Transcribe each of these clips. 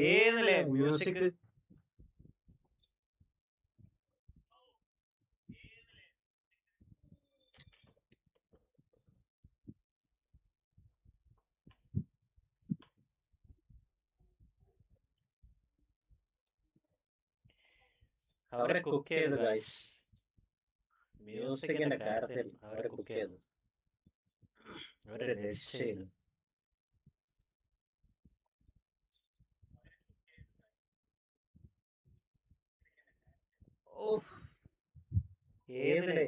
ഏതല്ലേ music അവരെ cook ചെയ്തു guys. മ്യൂസിക്കിന്റെ കാര്യത്തിൽ അവരെ കുക്ക് ചെയ്തു. അവരെ രക്ഷയില്ല. ഏതിലേ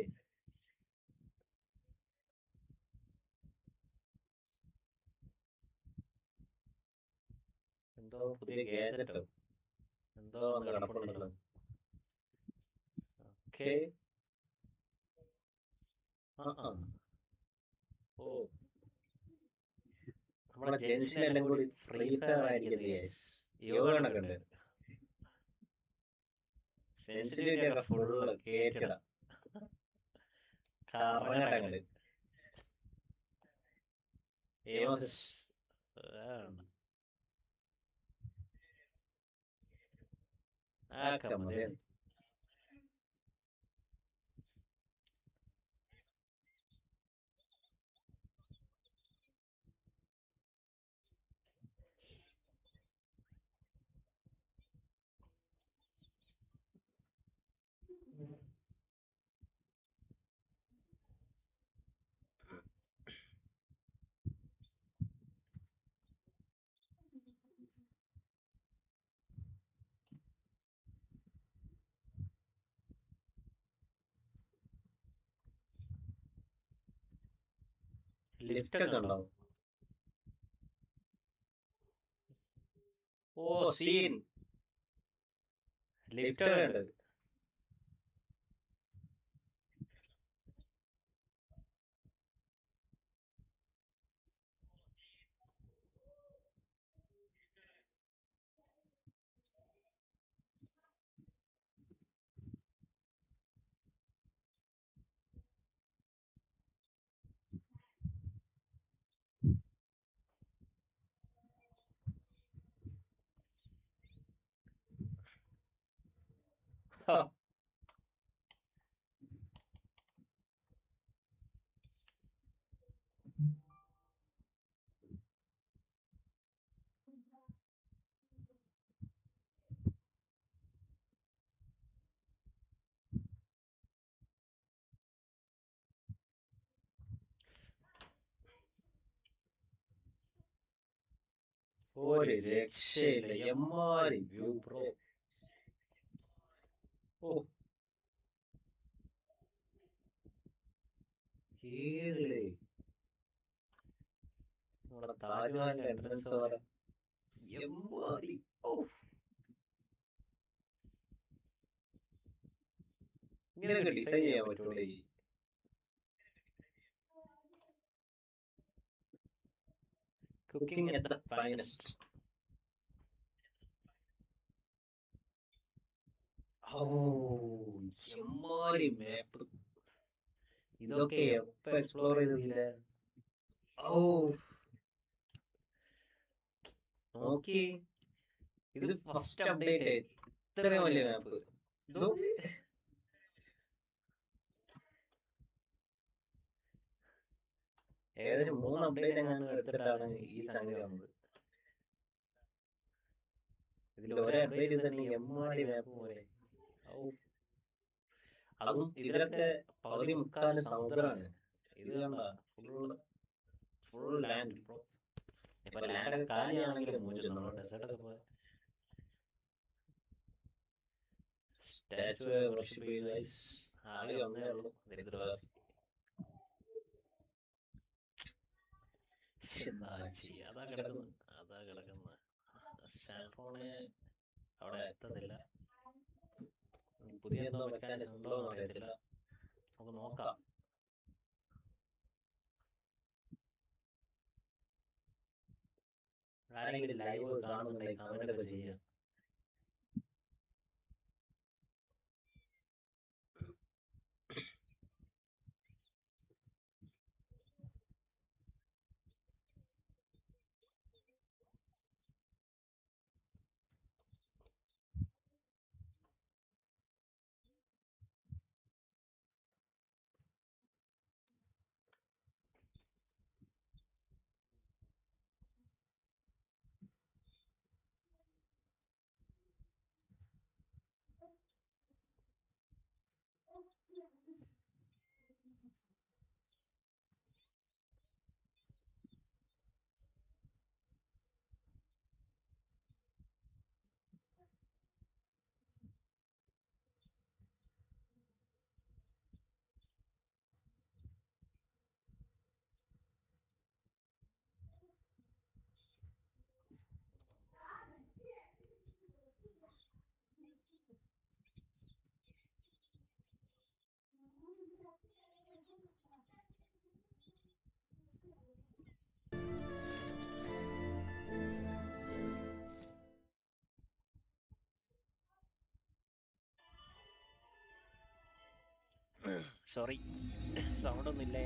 എന്തോ പുതിയ ഗാഡ്ജറ്റോ എന്തോ കിടപ്പുണ്ടല്ലോ. ഓക്കെ. നമ്മളെ ജെൻസിനെല്ലാം കൂടി ഫ്രീ ഫയർ ആയിരിക്കുന്നത് യോഗണൊക്കെ ഉണ്ട്. സെൻസിറ്റിവിറ്റി ഒക്കെ ഫുള്ള് കേറ്റിട കറങ്ങട്ടങ്ങള്. മതി. ലിഫ്റ്റ് ഒക്കെ ഉണ്ടോ? ഓ സീൻ ലിഫ്റ്റ് ഒക്കെ ഉണ്ട്. ഒരു രക്ഷയില്ല. എമ്മാരി വ്യൂ ബ്രോ. ഓ ഏതിലേ നമ്മുടെ താജ്മഹലിന്റെ എൻട്രൻസ് പോലെ എമ്മാരി. ഓ ഇങ്ങനെയൊക്കെ ഡിസൈൻ ചെയ്യാൻ പറ്റൂലേ. Cooking at the finest. ഓ എമ്മാരി മാപ്പ്. ഇതൊക്കെ എപ്പോ എക്സ്പ്ലോർ ചെയ്തില്ല. ഓ നോക്കി, ഇത് ഫസ്റ്റ് അപ്ഡേറ്റ്. ഇത്രയും വലിയ മാപ്പ്. ഏകദേശം 3 അപ്ഡേറ്റ് എങ്ങാനും എടുത്തിട്ടാണ് ഈ സംഗതി വന്നത്. ഇതിൽ ഒരേ അപ്ഡേറ്റ് തന്നെ എമ്മാരി മാപ്പ് പോലെ. അതും ഇതിലൊക്കെ പകുതി മുക്കാലും സമുദ്രമാണ്. ഇത് കണ്ട ഫുൾ ലാൻഡ്. ഇപ്പൊ ലാൻഡൊക്കെ കാലിയാണെങ്കിലും മോശം. നമ്മുടെ ഡെസേർട്ടൊക്കെ പോയ സ്റ്റാച്ചു വർഷിപ്പ് ഗൈസ്. ആകെ ഒന്നേ ഉള്ളൂ ദരിദ്രവാസി. അതാ കിടക്കുന്ന സാൽഫോണ് അവിടെ എത്തത്തില്ല. പുതിയ എന്തോ മെക്കാനിസം ഉണ്ടോ എന്ന് അറിയത്തില്ല. നമുക്ക് നോക്കാം. ആരെങ്കിലും ലൈവ് കാണുന്നുണ്ടെങ്കിൽ കമന്റ് ഒക്കെ ചെയ്യാം. സോറി, സൗണ്ട് ഒന്നും ഇല്ല.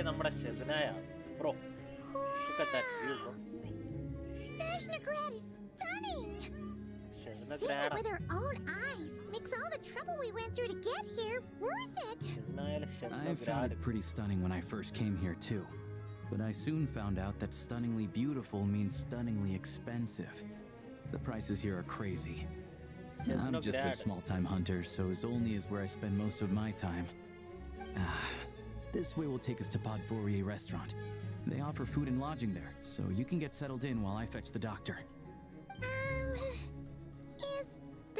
നമ്മുടെ ഷെസ്നായ bro, look at that view, bro. Snezhnegrad is stunning. See it with our own eyes makes all the trouble we went through to get here worth it. I found it pretty stunning when I first came here too. But I soon found out that stunningly beautiful means stunningly expensive. The prices here are crazy. I'm just a small-time hunter, so Zolny is where I spend most of my time. This way will take us to Podvorier restaurant. They offer food and lodging there, so you can get settled in while I fetch the doctor. Is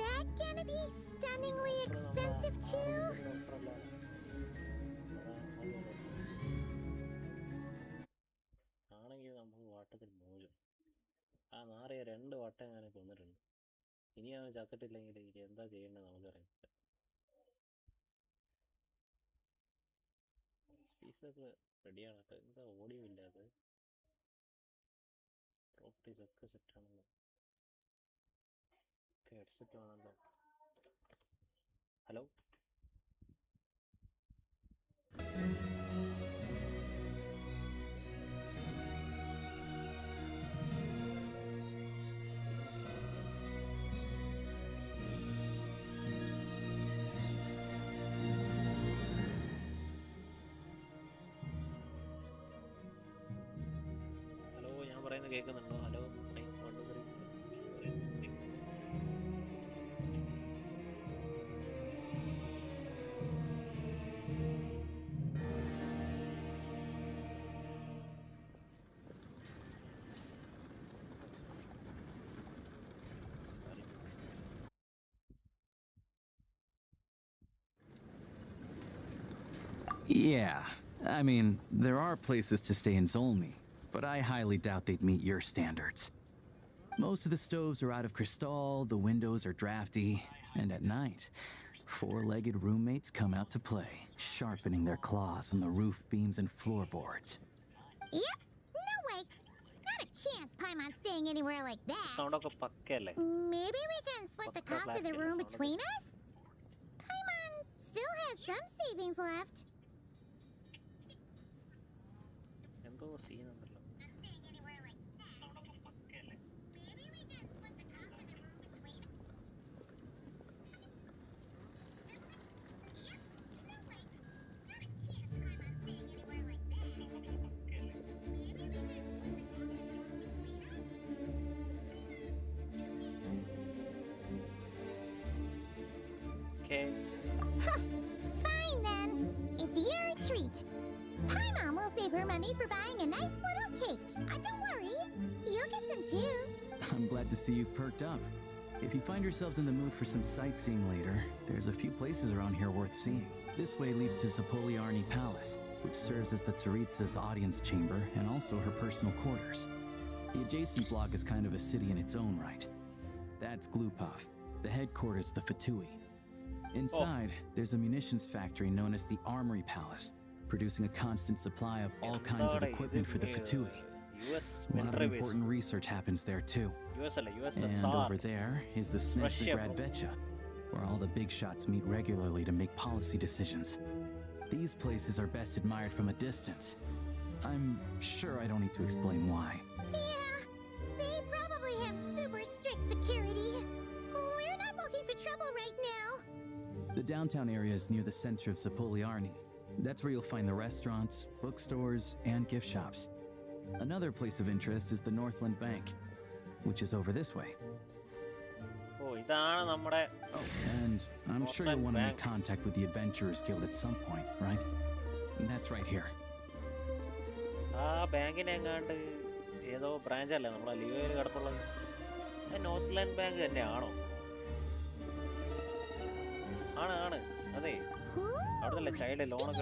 that gonna be stunningly expensive too? ആണെങ്കിൽ നമുക്ക് വട്ടത്തിൽ മോശം. ആ നാറിയ 2 വട്ടം ഞാൻ കൊന്നിട്ടുണ്ട്. ഇനി അവൻ ചത്തിട്ടില്ലെങ്കിൽ എന്താ ചെയ്യേണ്ടത് നമുക്കറിയാം. സ്പീസൊക്കെ റെഡിയാണ് കേട്ടോ. എന്താ ഓഡിയോ ഇല്ലാതെ? പ്രോപ്പർട്ടീസ് ഒക്കെ സെറ്റാണല്ലോ. ഹെഡ്സെറ്റ് ആണല്ലോ. ഹലോ, ഞാൻ പറയുന്നത് കേൾക്കുന്നുണ്ടോ? Hello, Yeah, I mean, there are places to stay in Zolny, but I highly doubt they'd meet your standards. Most of the stoves are out of crystal, the windows are drafty, and at night, 4-legged roommates come out to play, sharpening their claws on the roof beams and floorboards. Yep, no way. Not a chance Paimon's staying anywhere like that. Maybe we can split the cost of the room between us? Paimon still has some savings left. treat. Paimon will save her money for buying a nice little cake. Don't worry, you'll get some too. I'm glad to see you've perked up. If you find yourselves in the mood for some sightseeing later, there's a few places around here worth seeing. This way leads to Zapoliarny Palace, which serves as the Tsaritsa's audience chamber and also her personal quarters. The adjacent block is kind of a city in its own right. That's Glupov, the headquarters of the Fatui. Inside, there's a munitions factory known as the Armory Palace, producing a constant supply of all kinds of equipment for the Fatui. A lot of important research happens there too. And over there is the Snezhny Grad Vecha, where all the big shots meet regularly to make policy decisions. These places are best admired from a distance. I'm sure I don't need to explain why. Yeah, they probably have super strict security. We're not looking for trouble right now. The downtown area is near the center of Zapoliarny. That's where you'll find the restaurants, bookstores, and gift shops. Another place of interest is the Northland Bank, which is over this way. And I'm sure you'll want to make contact with the Adventurers Guild at some point, right? That's right here. Speaking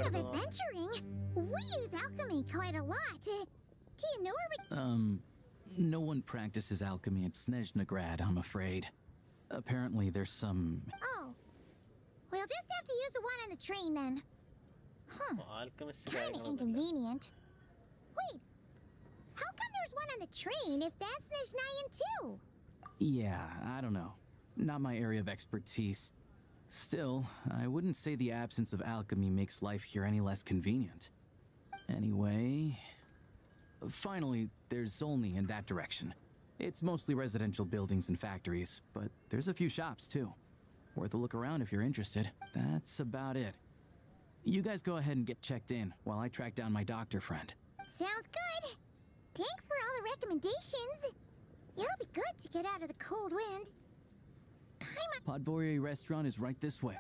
of adventuring, we use alchemy quite a lot. Do you know where we... No one practices alchemy at Snezhny Grad, I'm afraid. Apparently there's some... Oh. We'll just have to use the one on the train then. Kinda inconvenient. Wait. How come there's one on the train if that's Snezhnayan too? Yeah, I don't know. Not my area of expertise. Still, I wouldn't say the absence of alchemy makes life here any less convenient. Anyway... Finally, there's Zolny in that direction. It's mostly residential buildings and factories, but there's a few shops too. Worth a look around if you're interested. That's about it. You guys go ahead and get checked in while I track down my doctor friend. Sounds good. Thanks for all the recommendations. It'll be good to get out of the cold wind. Podvorye restaurant is right this way.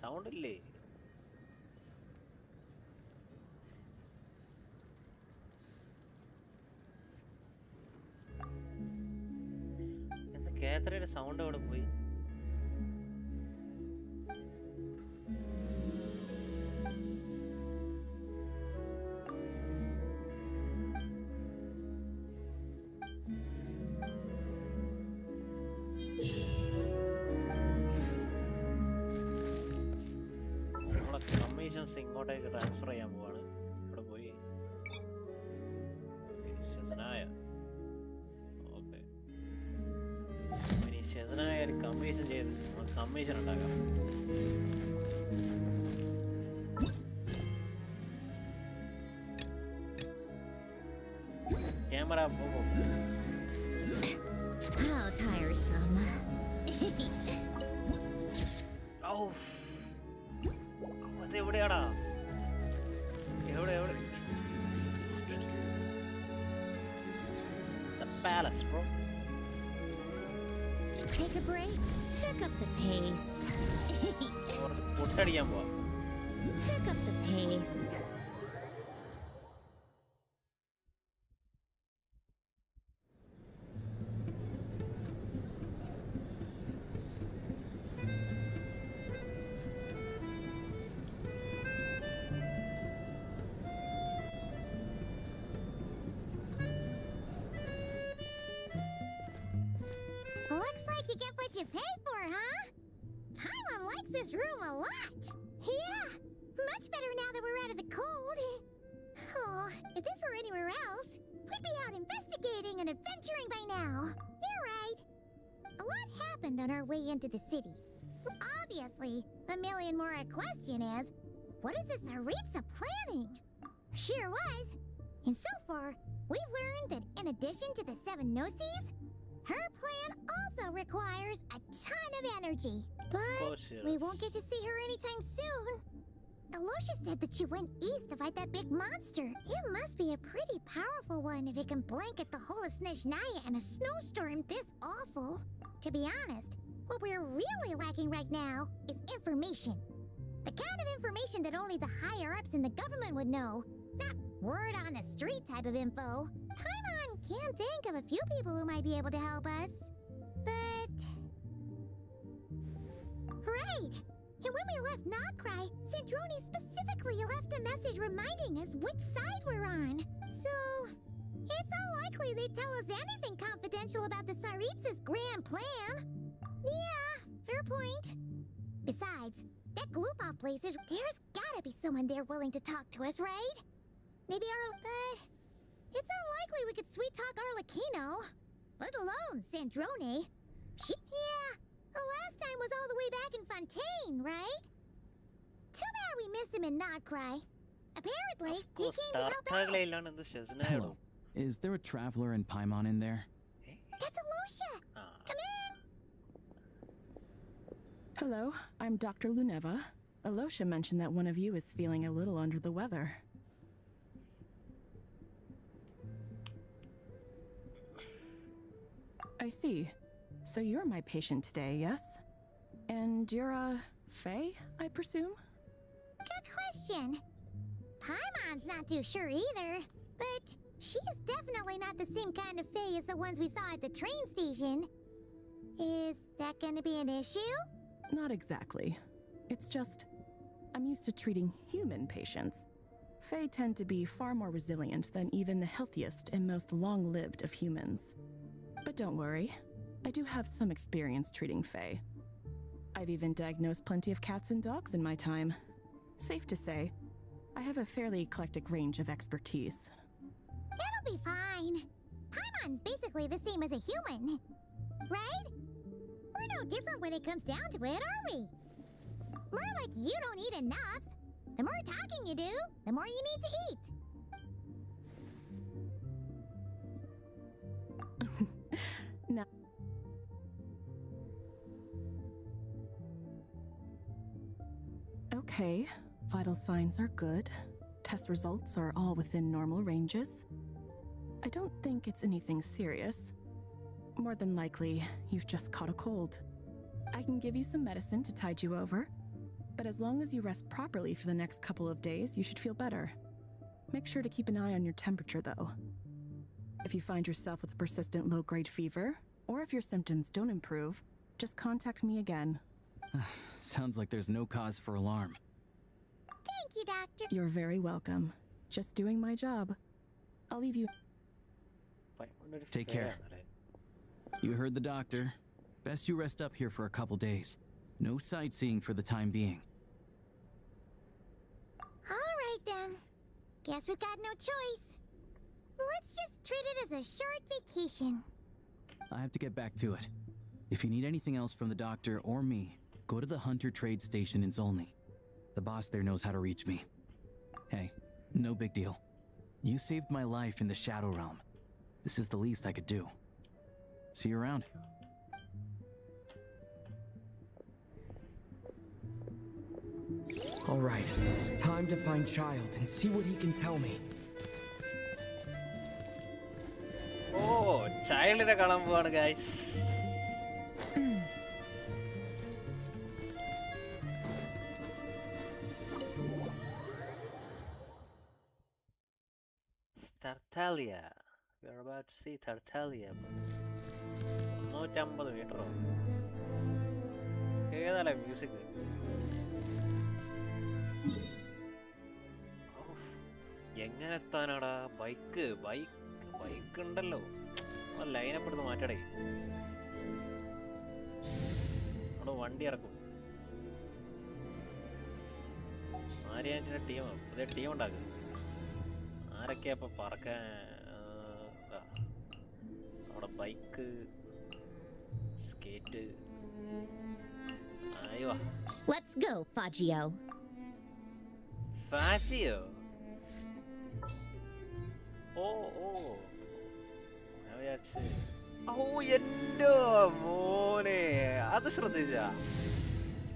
Sound ഇല്ലേ? എന്താ കാത്തറിയുടെ sound എവിടെ പോയി? ഇങ്ങോട്ടേക്ക് transfer ചെയ്യാൻ പോവാണ്. ഇവിടെ പോയി ഷെസനായ. Okay, ഇനി ഷെസനായ ഒരു കമ്മീഷൻ ചെയ്ത് കമ്മീഷൻ ഉണ്ടാക്കാം. ക്യാമറ പോകും. How tiresome. Oh. എവിടെയാടാ? എവിടെ? The palace, bro. Take a break. Pick up the pace. പൊട്ടടിക്കാൻ പോവാ. Pick up the pace. Looks like you get what you pay for, huh? Paimon likes this room a lot. Yeah, much better now that we're out of the cold. Oh, if this were anywhere else, we'd be out investigating and adventuring by now. You're right. A lot happened on our way into the city. Obviously, the million-more question is, what is this Tsaritsa planning? Sure was. And so far, we've learned that in addition to the 7 Gnosis, Her plan also requires a ton of energy. But Cautious. we won't get to see her anytime soon. Aloysia said that she went east to fight that big monster. It must be a pretty powerful one if it can blanket the whole of SHENSHAZA in a snowstorm this awful. To be honest, what we're really lacking right now is information. The kind of information that only the higher-ups in the government would know. Not word on the street type of info. Paimon can think of a few people who might be able to help us. But... Right! And when we left Nocry, Sandrone specifically left a message reminding us which side we're on. So, it's unlikely they'd tell us anything confidential about the Tsaritsa's grand plan. Yeah, fair point. Besides, that Gloop-off place is... There's gotta be someone there willing to talk to us, right? Maybe but... It's unlikely we could sweet-talk Arlecchino. Let alone Sandrone. Yeah, the last time was all the way back in Fontaine, right? Too bad we missed him in Nocry. Apparently, he came to help out. Hello. Is there a traveler in Paimon in there? That's Aloysia! Come in! Hello, I'm Dr. Luneva. Aloysia mentioned that one of you is feeling a little under the weather. I see. So you're my patient today, yes? And you're Fae, I presume? Good question. Paimon's not too sure either, but she's definitely not the same kind of Fae as the ones we saw at the train station. Is that gonna be an issue? Not exactly. It's just, I'm used to treating human patients. Fae tend to be far more resilient than even the healthiest and most long-lived of humans. But don't worry, I do have some experience treating Fae. I've even diagnosed plenty of cats and dogs in my time. Safe to say, I have a fairly eclectic range of expertise. It'll be fine. Paimon's basically the same as a human, right? We're no different when it comes down to it, are we? More like you don't eat enough. The more talking you do, the more you need to eat. No. Okay, vital signs are good. Test results are all within normal ranges. I don't think it's anything serious. More than likely, you've just caught a cold. I can give you some medicine to tide you over, but as long as you rest properly for the next couple of days, you should feel better. Make sure to keep an eye on your temperature, though. If you find yourself with a persistent low-grade fever, or if your symptoms don't improve, just contact me again. Sounds like there's no cause for alarm. Thank you, Doctor. You're very welcome. Just doing my job. I'll leave you. Take care. You heard the doctor. Best you rest up here for a couple days. No sightseeing for the time being. All right, then. Guess we've got no choice. Let's just treat it as a short vacation. I have to get back to it. If you need anything else from the doctor or me, go to the Hunter Trade Station in Zolny. The boss there knows how to reach me. Hey, no big deal. You saved my life in the Shadow Realm. This is the least I could do. See you around. All right, time to find Child and see what he can tell me. Oh, Childine കാണാൻ പോവാണ് guys. Tartaglia. We are about to see Tartaglia. 150 മീറ്ററോ? ഏതാല്ലേ music? എങ്ങനെ എത്താനാടാ? Bike ഉണ്ടല്ലോ. Lineup എടുത്ത് മാറ്റടേ. അവിടെ വണ്ടി ഇറക്കും. ആര്യാൻ്റെ team പുതിയ team ഉണ്ടാക്കുക. ആരൊക്കെയാ ഇപ്പൊ പറക്കാൻ? അവിടെ ബൈക്ക്, സ്കേറ്റ്. അയ്യോ. Let's go, Fagio. Fagio? Oh. ഓ എന്റെ മോനെ, അത് ശ്രദ്ധിച്ച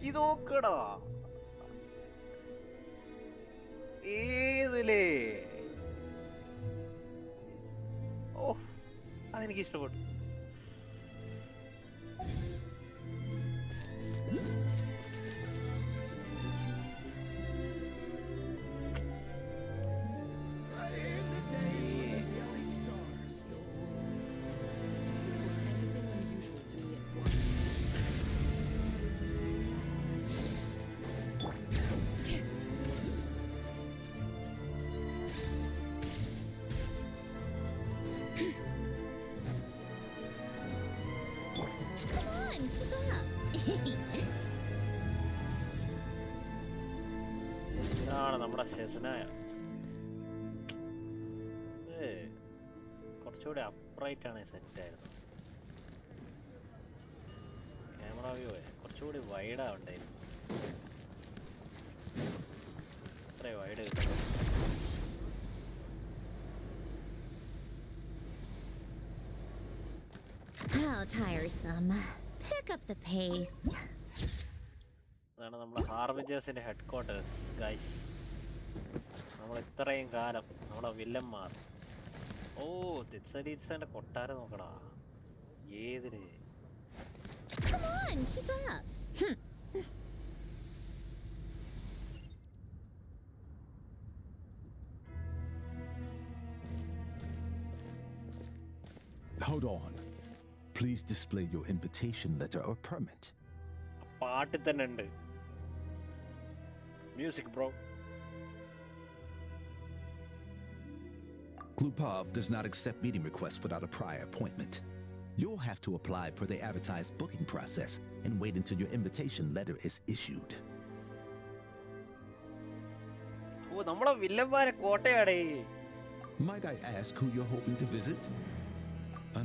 ഇത് നോക്കടാ, ഏതിലേ. ഓ അതെനിക്ക് ഇഷ്ടപ്പെട്ടു. ഇതാണ് നമ്മുടെ ഷെസ്നായ. കുറച്ചുകൂടി അപ്രൈറ്റ് ആണ് സെറ്റ് ആയിരുന്നു. ക്യാമറ വ്യൂ കുറച്ചുകൂടി വൈഡാ ഉണ്ടായിരുന്നു. അത്രേ വൈഡ് കിട്ടും. How tiresome. Pick up the pace. അതാണ് നമ്മുടെ ഹാർവിഞ്ചേഴ്സിന്റെ ഹെഡ് ക്വാർട്ടേഴ്സ് ഗൈസ്. നമ്മൾ ഇത്രയും കാലം നമ്മുടെ വില്ലന്മാർ. ഓ തിത്സരീത്സന്റെ കൊട്ടാരം നോക്കടാ, ഏതിന്. Come on, keep up. Hold on. Please display your invitation letter or permit. പാട്ടിൽ തന്നെ ഉണ്ട് music bro. Glupov does not accept meeting requests without a prior appointment. You'll have to apply per the advertised booking process and wait until your invitation letter is issued. ഓ നമ്മളെ വില്ലന്മാരെ കോട്ടയാടേ. Might I ask who you're hoping to visit?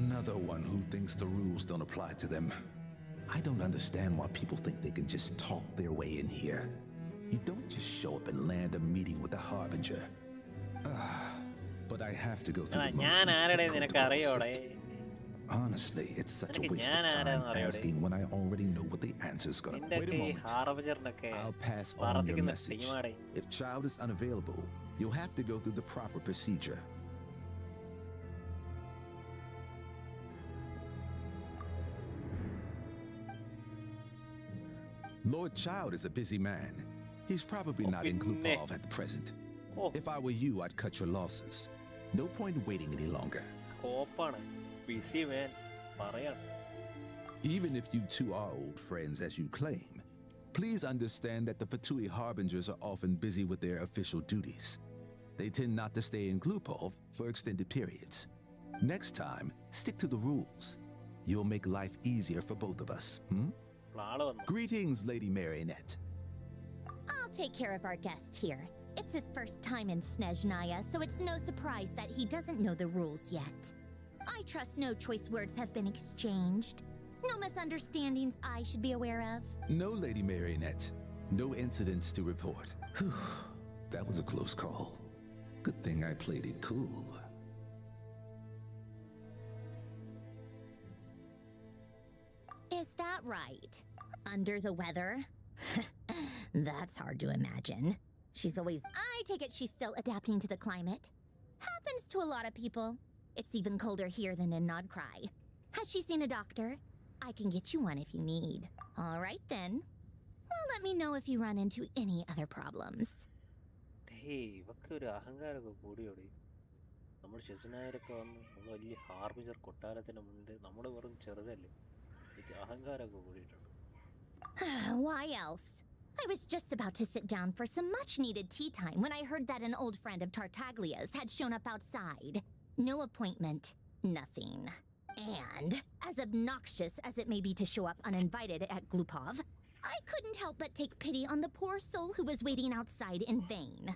Another one who thinks the rules don't apply to them. I don't understand why people think they can just talk their way in here. You don't just show up and land a meeting with a harbinger. But I have to go through the motions for protocol's sake. Honestly, it's such a waste of time asking when I already know what the answer's gonna be. Wait a moment. I'll pass on your message. If child is unavailable, you'll have to go through the proper procedure. Lord Child is a busy man. He's probably not in Glupov at present. If I were you, I'd cut your losses. No point in waiting any longer. Busy man. Even if you two are old friends as you claim, please understand that the Fatui Harbingers are often busy with their official duties. They tend not to stay in Glupov for extended periods. Next time, stick to the rules. You'll make life easier for both of us. Greetings, Lady Marionette. I'll take care of our guest here. It's his first time in Snezhnaya, so it's no surprise that he doesn't know the rules yet. I trust no choice words have been exchanged. No misunderstandings I should be aware of. No, Lady Marionette. No incidents to report. That was a close call. Good thing I played it cool. Is that right? Under the weather? That's hard to imagine. She's always... I take it she's still adapting to the climate. Happens to a lot of people. It's even colder here than in Nodcry. Has she seen a doctor? I can get you one if you need. All right then. Well, let me know if you run into any other problems. Hey, ഇവക്കൊരു അഹങ്കാരമൊക്കെ കൂടിയോടി. നമ്മൾ ഷെസ്നായരൊക്കെ വന്ന് നമ്മൾ വലിയ ഹാർബിജർ കൊട്ടാരത്തിന് മുന്നിൽ നമ്മൾ വെറും ചെറുതല്ലേ. ഇത് അഹങ്കാരമൊക്കെ കൂടിയിട്ടുണ്ട്. Why else? I was just about to sit down for some much-needed tea time when I heard that an old friend of Tartaglia's had shown up outside. No appointment, nothing. And, as obnoxious as it may be to show up uninvited at Glupov, I couldn't help but take pity on the poor soul who was waiting outside in vain.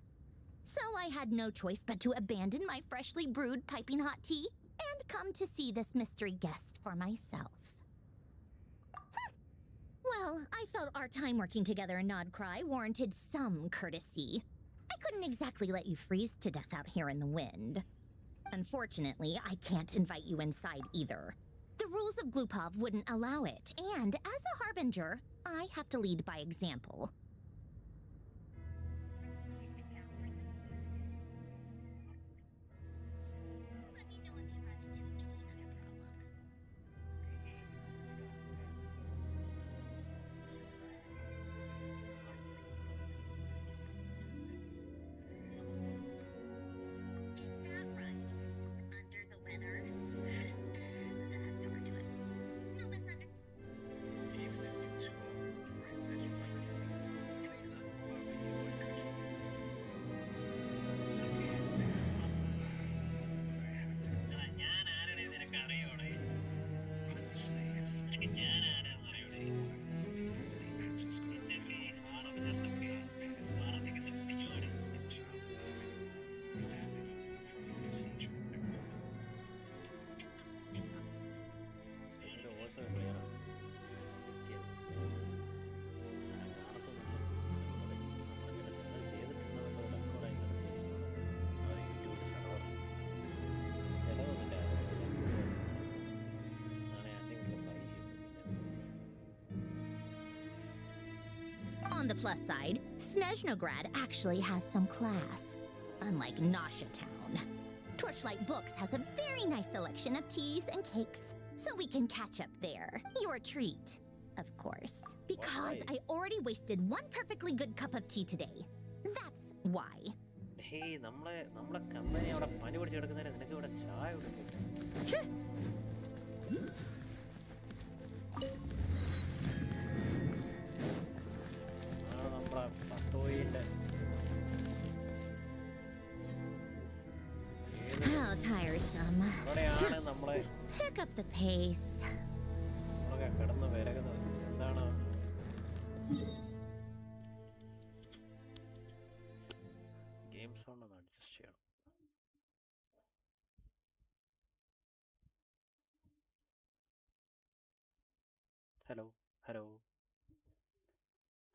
So I had no choice but to abandon my freshly brewed piping hot tea and come to see this mystery guest for myself. Well, I felt our time working together in Nodcry warranted some courtesy. I couldn't exactly let you freeze to death out here in the wind. Unfortunately, I can't invite you inside either. The rules of Glupov wouldn't allow it, and as a harbinger, I have to lead by example. On the plus side, Snezhnograd actually has some class, unlike Nasha Town. Torchlight Books has a very nice selection of teas and cakes, so we can catch up there. Your treat, of course. Because I already wasted one perfectly good cup of tea today. That's why. Hey, നമ്മളെ company അവിടെ പനി പിടിച്ച് കിടക്കുന്നതിന് നിനക്ക് ഇവിടെ ചായ കൊടുക്കില്ല. How tiresome. Pick up the pace. Hello, hello.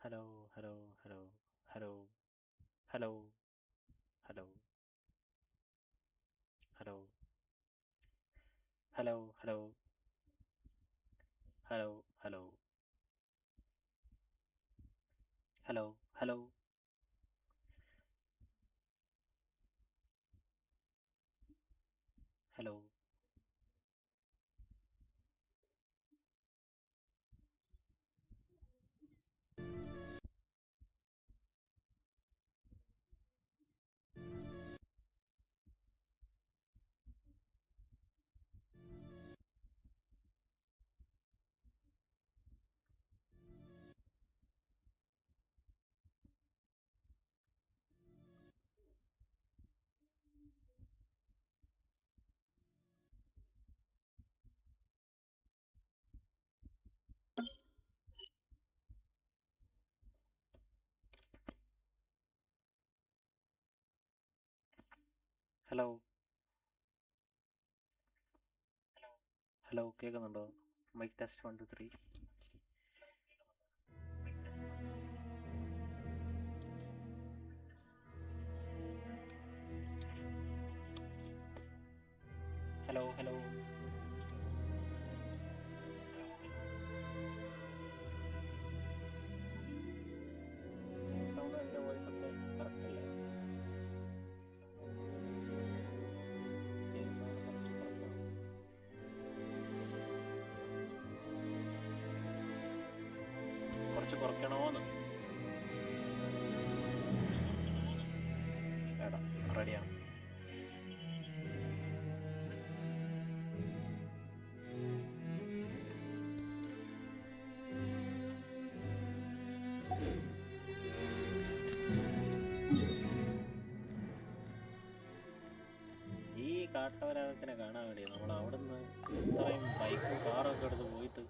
Hello, hello, hello, hello, hello, hello, hello, hello, hello, hello, hello, hello, hello. Hello. Hello. Hello, കേൾക്കുന്നുണ്ടോ? Mic test 1 2 3. Hello, hello. Sound എൻ്റെ voice ഒക്കെ correct അല്ലേ? കുറച്ച് കുറയ്ക്കണോന്ന് വേണ്ട, റെഡിയാണ്. ഈ കാട്ടവരാഗത്തിനെ കാണാൻ വേണ്ടി നമ്മൾ അവിടുന്ന് ഇത്രയും ബൈക്കും കാറൊക്കെ എടുത്ത് പോയിട്ട്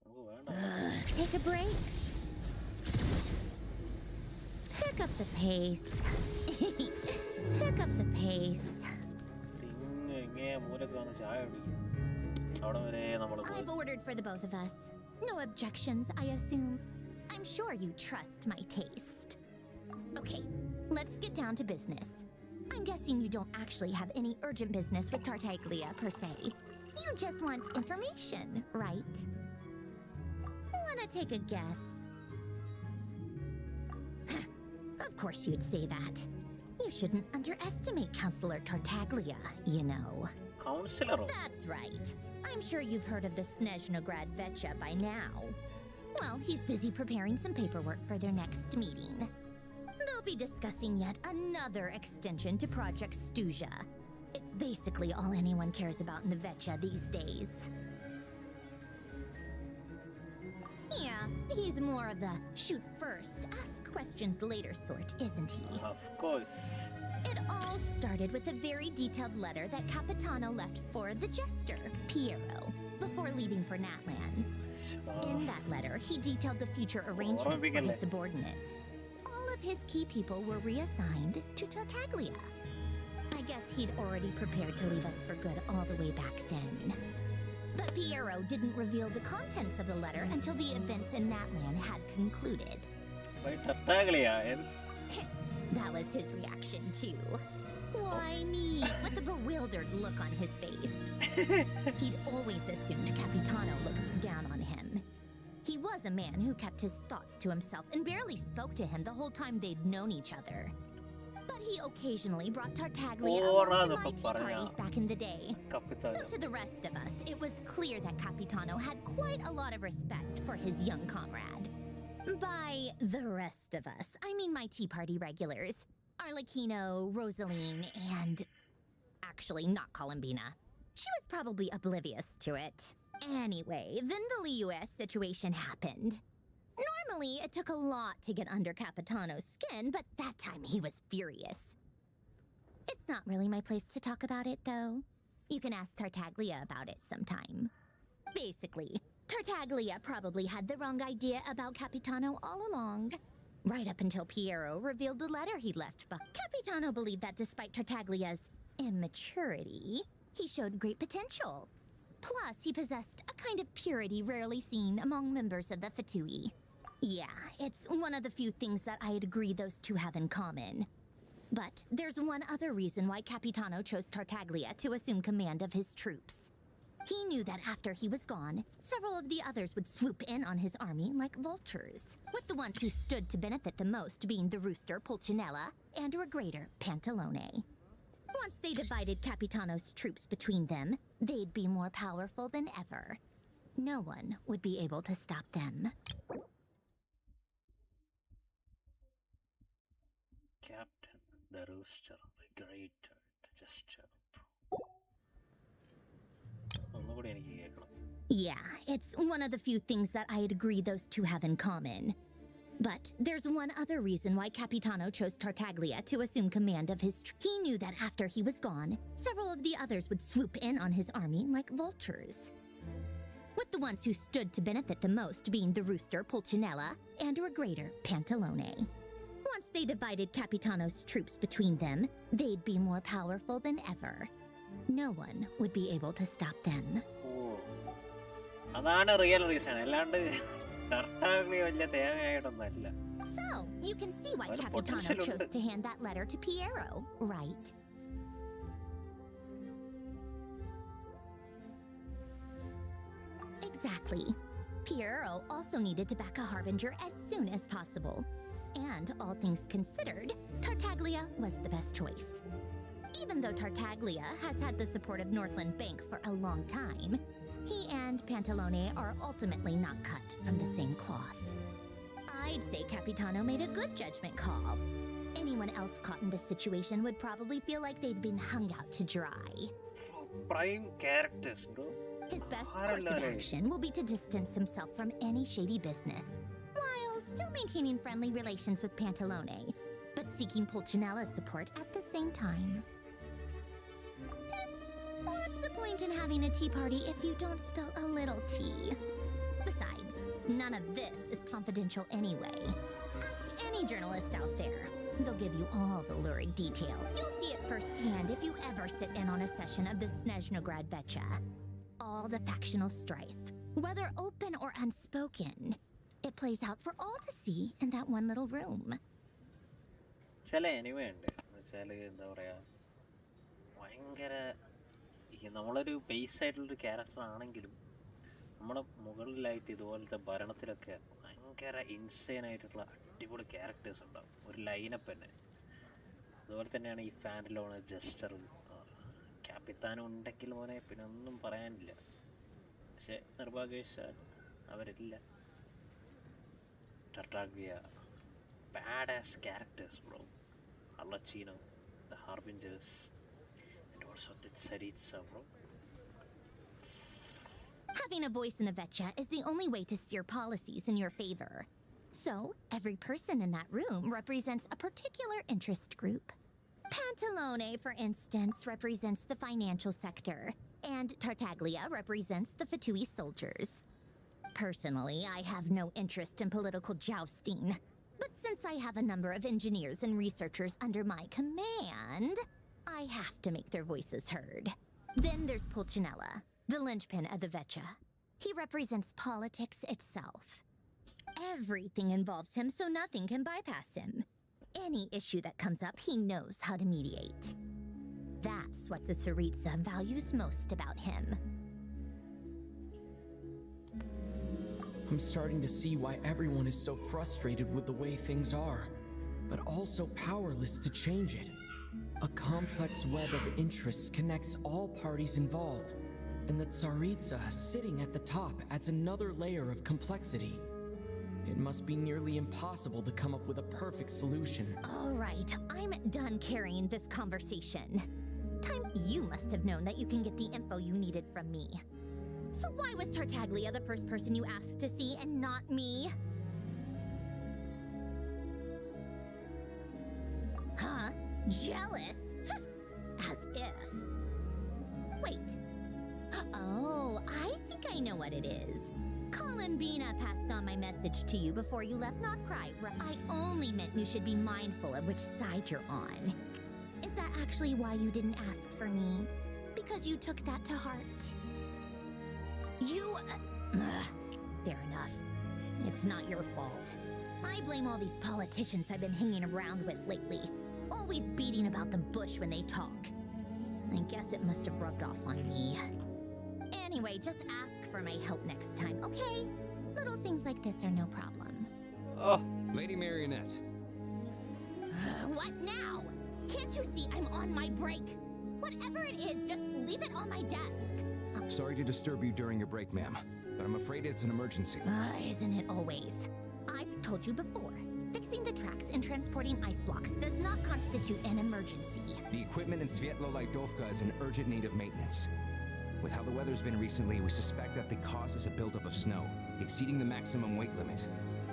നമുക്ക് വേണ്ട. Take a break. Pick up the pace. Pick up the pace. ഇങ്ങേ മൂലക്ക് വന്ന് ചായ കുടിക്കും. അവിടെ വരെ നമ്മൾ I've ordered for the both of us. No objections, I assume. I'm sure you trust my taste. Okay, let's get down to business. I'm guessing you don't actually have any urgent business with Tartaglia per se. You just want information, right? Wanna take a guess? Of course you'd say that. You shouldn't underestimate Counselor Tartaglia, you know. Counselor? That's right. I'm sure you've heard of the Snezhnograd Vecha by now. Well, he's busy preparing some paperwork for their next meeting. They'll be discussing yet another extension to Project Stuja. It's basically all anyone cares about in the Vecha these days. Yeah, he's more of the shoot first, ask questions later sort, isn't he? Of course. It all started with a very detailed letter that Capitano left for the jester, Piero, before leaving for Natlan. In that letter, he detailed the future arrangements for his subordinates. All of his key people were reassigned to Tartaglia. I guess he'd already prepared to leave us for good all the way back then. But Piero didn't reveal the contents of the letter until the events in Natlan had concluded. By Tartaglia, That was his reaction too. Why me? With a bewildered look on his face. He'd always assumed Capitano looked down on him. He was a man who kept his thoughts to himself and barely spoke to him the whole time they'd known each other. But he occasionally brought Tartaglia along to my tea parties back in the day. So to the rest of us, it was clear that Capitano had quite a lot of respect for his young comrade. By the rest of us, I mean my tea party regulars. Arlecchino, Rosaline, and... actually, not Columbina. She was probably oblivious to it. Anyway, then the Liu's situation happened. Normally, it took a lot to get under Capitano's skin, but that time he was furious. It's not really my place to talk about it, though. You can ask Tartaglia about it sometime. Basically, Tartaglia probably had the wrong idea about Capitano all along. Right up until Piero revealed the letter he'd left, but Capitano believed that despite Tartaglia's immaturity, he showed great potential. Plus, he possessed a kind of purity rarely seen among members of the Fatui. Yeah, it's one of the few things that I'd agree those two have in common. But there's one other reason why Capitano chose Tartaglia to assume command of his troops. He knew that after he was gone, several of the others would swoop in on his army like vultures, with the ones who stood to benefit the most being the rooster Pulcinella and Regrator Pantalone. Once they divided Capitano's troops between them, they'd be more powerful than ever. No one would be able to stop them. Captain, the rooster, Regrator, the jester. Yeah, it's one of the few things that I'd agree those two have in common. But there's one other reason why Capitano chose Tartaglia to assume command of his troops. He knew that after he was gone, several of the others would swoop in on his army like vultures, with the ones who stood to benefit the most being the rooster Pulcinella and Regrator Pantalone. Once they divided Capitano's troops between them, they'd be more powerful than ever. No one would be able to stop them. That's the real reason. So, you can see why Capitano chose to hand that letter to Piero, right? Exactly. Piero also needed to back a harbinger as soon as possible. And all things considered, Tartaglia was the best choice. Even though Tartaglia has had the support of Northland Bank for a long time, he and Pantalone are ultimately not cut from the same cloth. I'd say Capitano made a good judgment call. Anyone else caught in this situation would probably feel like they'd been hung out to dry. Prime characters, bro. His best course of action will be to distance himself from any shady business, while still maintaining friendly relations with Pantalone, but seeking Pulcinella's support at the same time. What's the point in having a tea party if you don't spill a little tea? Besides, none of this is confidential anyway. Ask any journalist out there. They'll give you all the lurid detail. You'll see it firsthand if you ever sit in on a session of the Snezhnograd Vecha. All the factional strife, whether open or unspoken, it plays out for all to see in that one little room. നമ്മളൊരു base ആയിട്ടുള്ളൊരു character ആണെങ്കിലും നമ്മുടെ മുകളിലായിട്ട് ഇതുപോലത്തെ ഭരണത്തിലൊക്കെ ഭയങ്കര insane ആയിട്ടുള്ള അടിപൊളി characters ഉണ്ടാവും, ഒരു ലൈനപ്പ് തന്നെ. അതുപോലെ തന്നെയാണ് ഈ ഫാൻഡിലോണ്, ജസ്റ്റർ, ക്യാപിത്താനും ഉണ്ടെങ്കിൽ മോനെ പിന്നെ ഒന്നും പറയാനില്ല. പക്ഷെ നിർഭാഗ്യവശാൽ അവരില്ല. ടർട്ടാഗ്ലിയ, badass characters, bro. Archon, the Harbingers, and also the SHENSHAZA, bro. Having a voice in the Vetcha is the only way to steer policies in your favor. So, every person in that room represents a particular interest group. Pantalone, for instance, represents the financial sector, and Tartaglia represents the Fatui soldiers. Personally, I have no interest in political jousting. But since I have a number of engineers and researchers under my command, I have to make their voices heard. Then there's Pulcinella, the linchpin of the Vetcha. He represents politics itself. Everything involves him, so nothing can bypass him. Any issue that comes up, he knows how to mediate. That's what the Tsaritsa values most about him. I'm starting to see why everyone is so frustrated with the way things are, but also powerless to change it. A complex web of interests connects all parties involved, and the Tsaritsa sitting at the top adds another layer of complexity. It must be nearly impossible to come up with a perfect solution. All right, I'm done carrying this conversation. Time you must have known that you can get the info you needed from me. So why was Tartaglia the first person you asked to see and not me? Huh? Jealous? As if. Wait. Oh, I think I know what it is. Columbina passed on my message to you before you left, not cry. I only meant you should be mindful of which side you're on. Is that actually why you didn't ask for me? Because you took that to heart? Fair enough. It's not your fault. I blame all these politicians I've been hanging around with lately. Always beating about the bush when they talk. I guess it must have rubbed off on me. Anyway, just ask for my help next time, okay? Little things like this are no problem. Oh. Lady Marionette. What now? Can't you see I'm on my break? Whatever it is, just leave it on my desk. Sorry to disturb you during your break, ma'am, but I'm afraid it's an emergency. Isn't it always? I've told you before, fixing the tracks and transporting ice blocks does not constitute an emergency. The equipment in Svietlo-Lidovka is in urgent need of maintenance. With how the weather's been recently, we suspect that the cause is a buildup of snow, exceeding the maximum weight limit.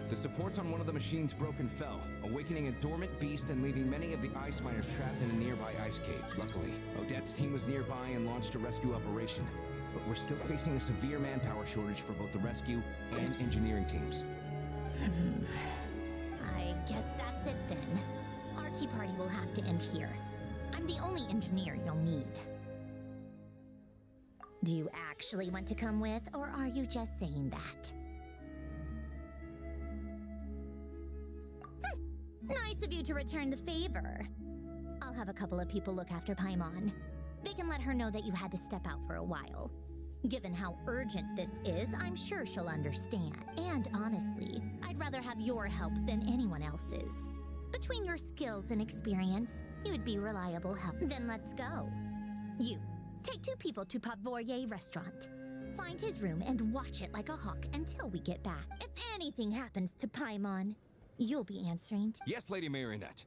The supports on one of the machines broke and fell, awakening a dormant beast and leaving many of the ice miners trapped in a nearby ice cave. Luckily, Odette's team was nearby and launched a rescue operation. But we're still facing a severe manpower shortage for both the rescue and engineering teams. I guess that's it then. Our tea party will have to end here. I'm the only engineer you'll need. Do you actually want to come with, or are you just saying that? Nice of you to return the favor. I'll have a couple of people look after Paimon. They can let her know that you had to step out for a while. Given how urgent this is, I'm sure she'll understand. And honestly, I'd rather have your help than anyone else's. Between your skills and experience, you would be reliable help. Then let's go. You, take 2 people to Pavoye restaurant. Find his room and watch it like a hawk until we get back. If anything happens to Paimon, you'll be answering to— Yes, Lady Marionette.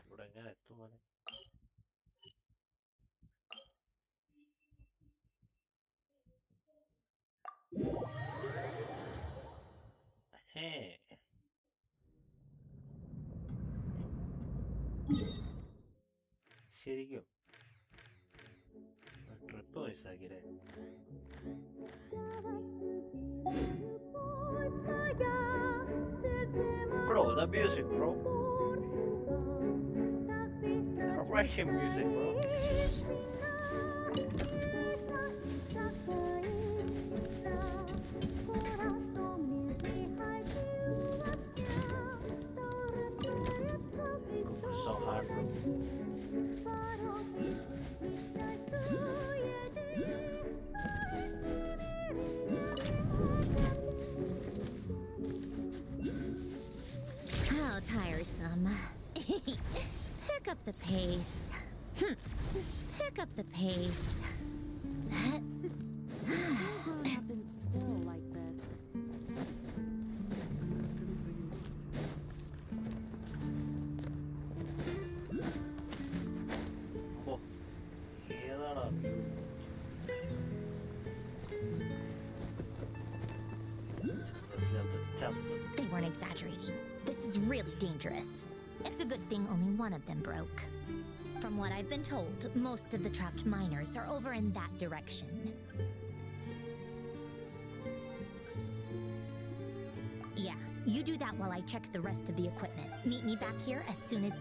ഇവിടെ എങ്ങനെ എത്തും മോനെ? ശരിക്കും trip മിസ്സാക്കില്ലേ? Bro, the music, bro. The Russian music, bro. god, bro. How tiresome. Pick up the pace. Pick up the pace. I've been still like this. Oh, ഏതാടാ? They weren't exaggerating. This is really dangerous. It's a good thing only one of them broke. From what I've been told, most of the trapped miners are over in that direction. Yeah, you do that while I check the rest of the equipment. Meet me back here as soon as...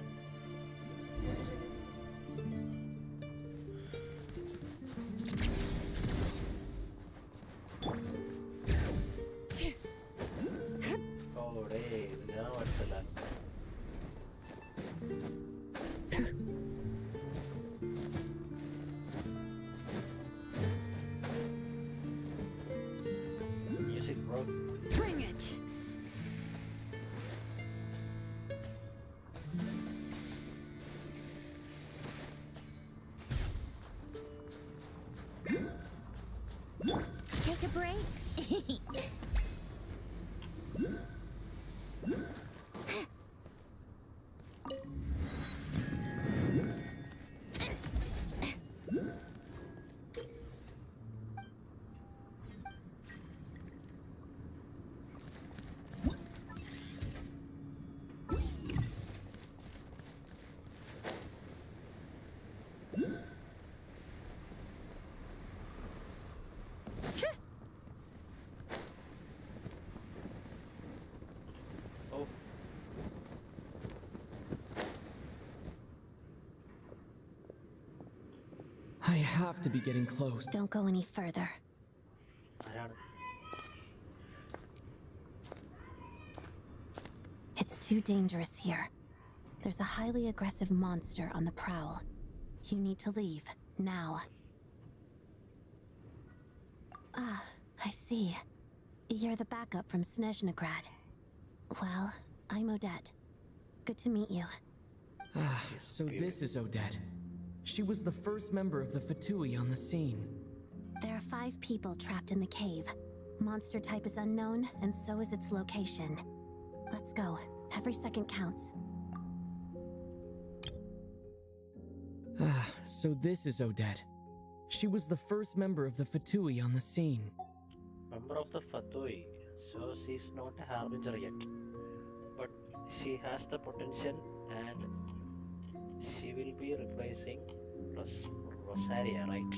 Oh, hey, now what's the luck? Music, bro. Bring it! Take a break. Oh, I have to be getting close. Don't go any further. ആരാണ്? It's too dangerous here. There's a highly aggressive monster on the prowl. You need to leave, now. Ah, I see. You're the backup from Snezhnegrad. Well, I'm Odette. Good to meet you. Ah, so this is Odette. She was the first member of the Fatui on the scene. There are 5 people trapped in the cave. Monster type is unknown, and so is its location. Let's go. Every second counts. Ah, so this is Odette. She was the first member of the Fatui on the scene. Member of the Fatui, so she's not a harbinger yet. But she has the potential and she will be replacing Rosaria, right?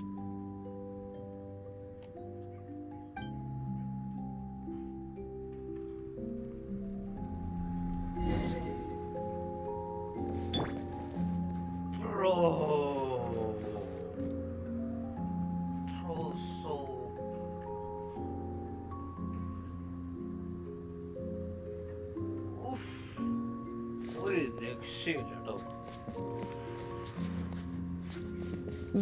Bro! Bro, so... Oof! ഒരു രക്ഷയില്ല കേട്ടോ.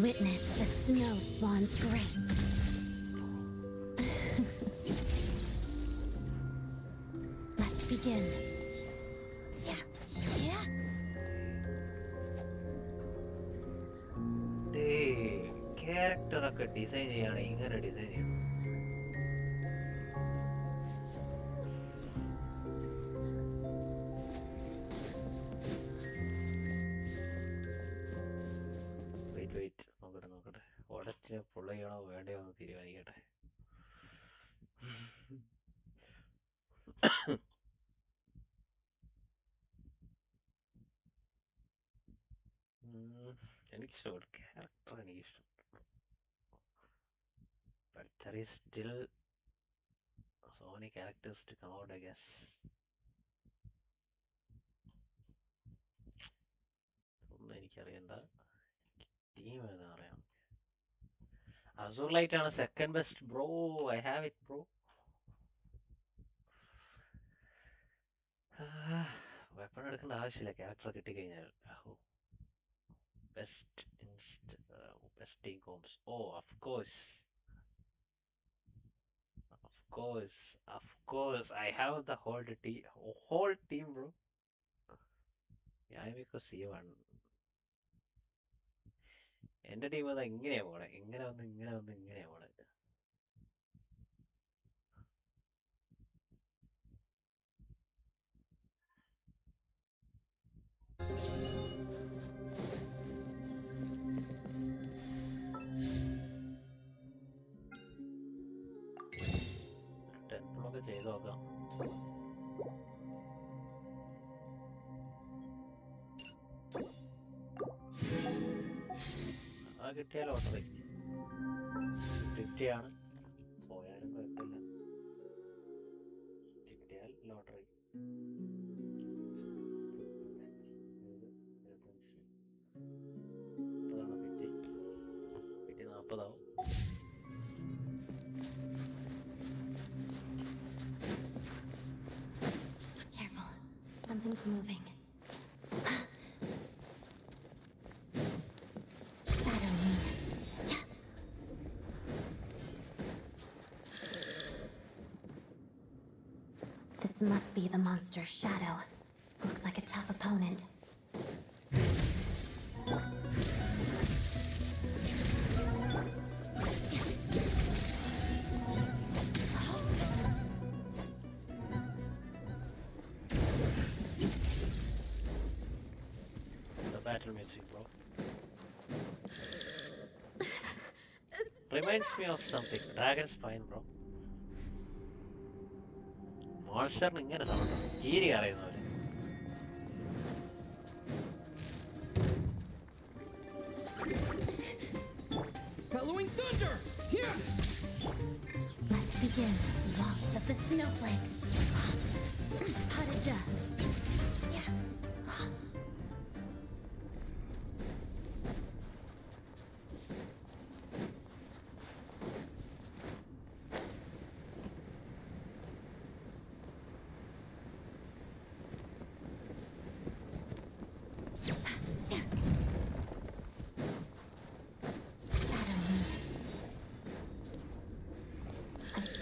Witness the snow swan's grace. Let's begin. Yeah. ക്യാരക്ടറൊക്കെ design ചെയ്യാണ് ഇങ്ങനെ design ചെയ്യണം. Wait നോക്കട്ടെ ഉടച്ച് പൊള്ളയാണോ വേണ്ടയോ എന്ന് തീരുമാനിക്കട്ടെ. എനിക്കിഷ്ടപ്പെട്ടു character, എനിക്കിഷ്ടപ്പെട്ടു. But there is still so many characters to come out, I guess. ഒന്നും എനിക്കറിയണ്ട. ടീം ഏതാ അറിയാം. അസൂർ ലൈറ്റ് ആണ് second best. Bro, I have it bro. Weapon എടുക്കേണ്ട ആവശ്യമില്ല ക്യാരക്ടർ കിട്ടിക്കഴിഞ്ഞാൽ. Best decoms. Oh, of course. Of course. I have the whole team, bro. Yeah, because C1. എൻ്റെ team അത് എങ്ങനെയാ പോണെ? ഇങ്ങനെ വന്ന് ഇങ്ങനെയാ പോണെ? നമുക്ക് ചെയ്ത് നോക്കാം. കിട്ടിയ ലോട്ടറി 50 ആണ്. പോയാലും കുഴപ്പമില്ല. കിട്ടിയാൽ ലോട്ടറി 40 ആവും. Careful. Something's moving. This must be the monster's shadow. Looks like a tough opponent. The battle music, bro. Reminds me of something. Dragon Spine, bro. Monster ഇങ്ങനെ സൗണ്ട് കീരി അറിയുന്ന പോലെ. Bellowing thunder! Here! Let's begin. Waltz of the snowflakes. Harada.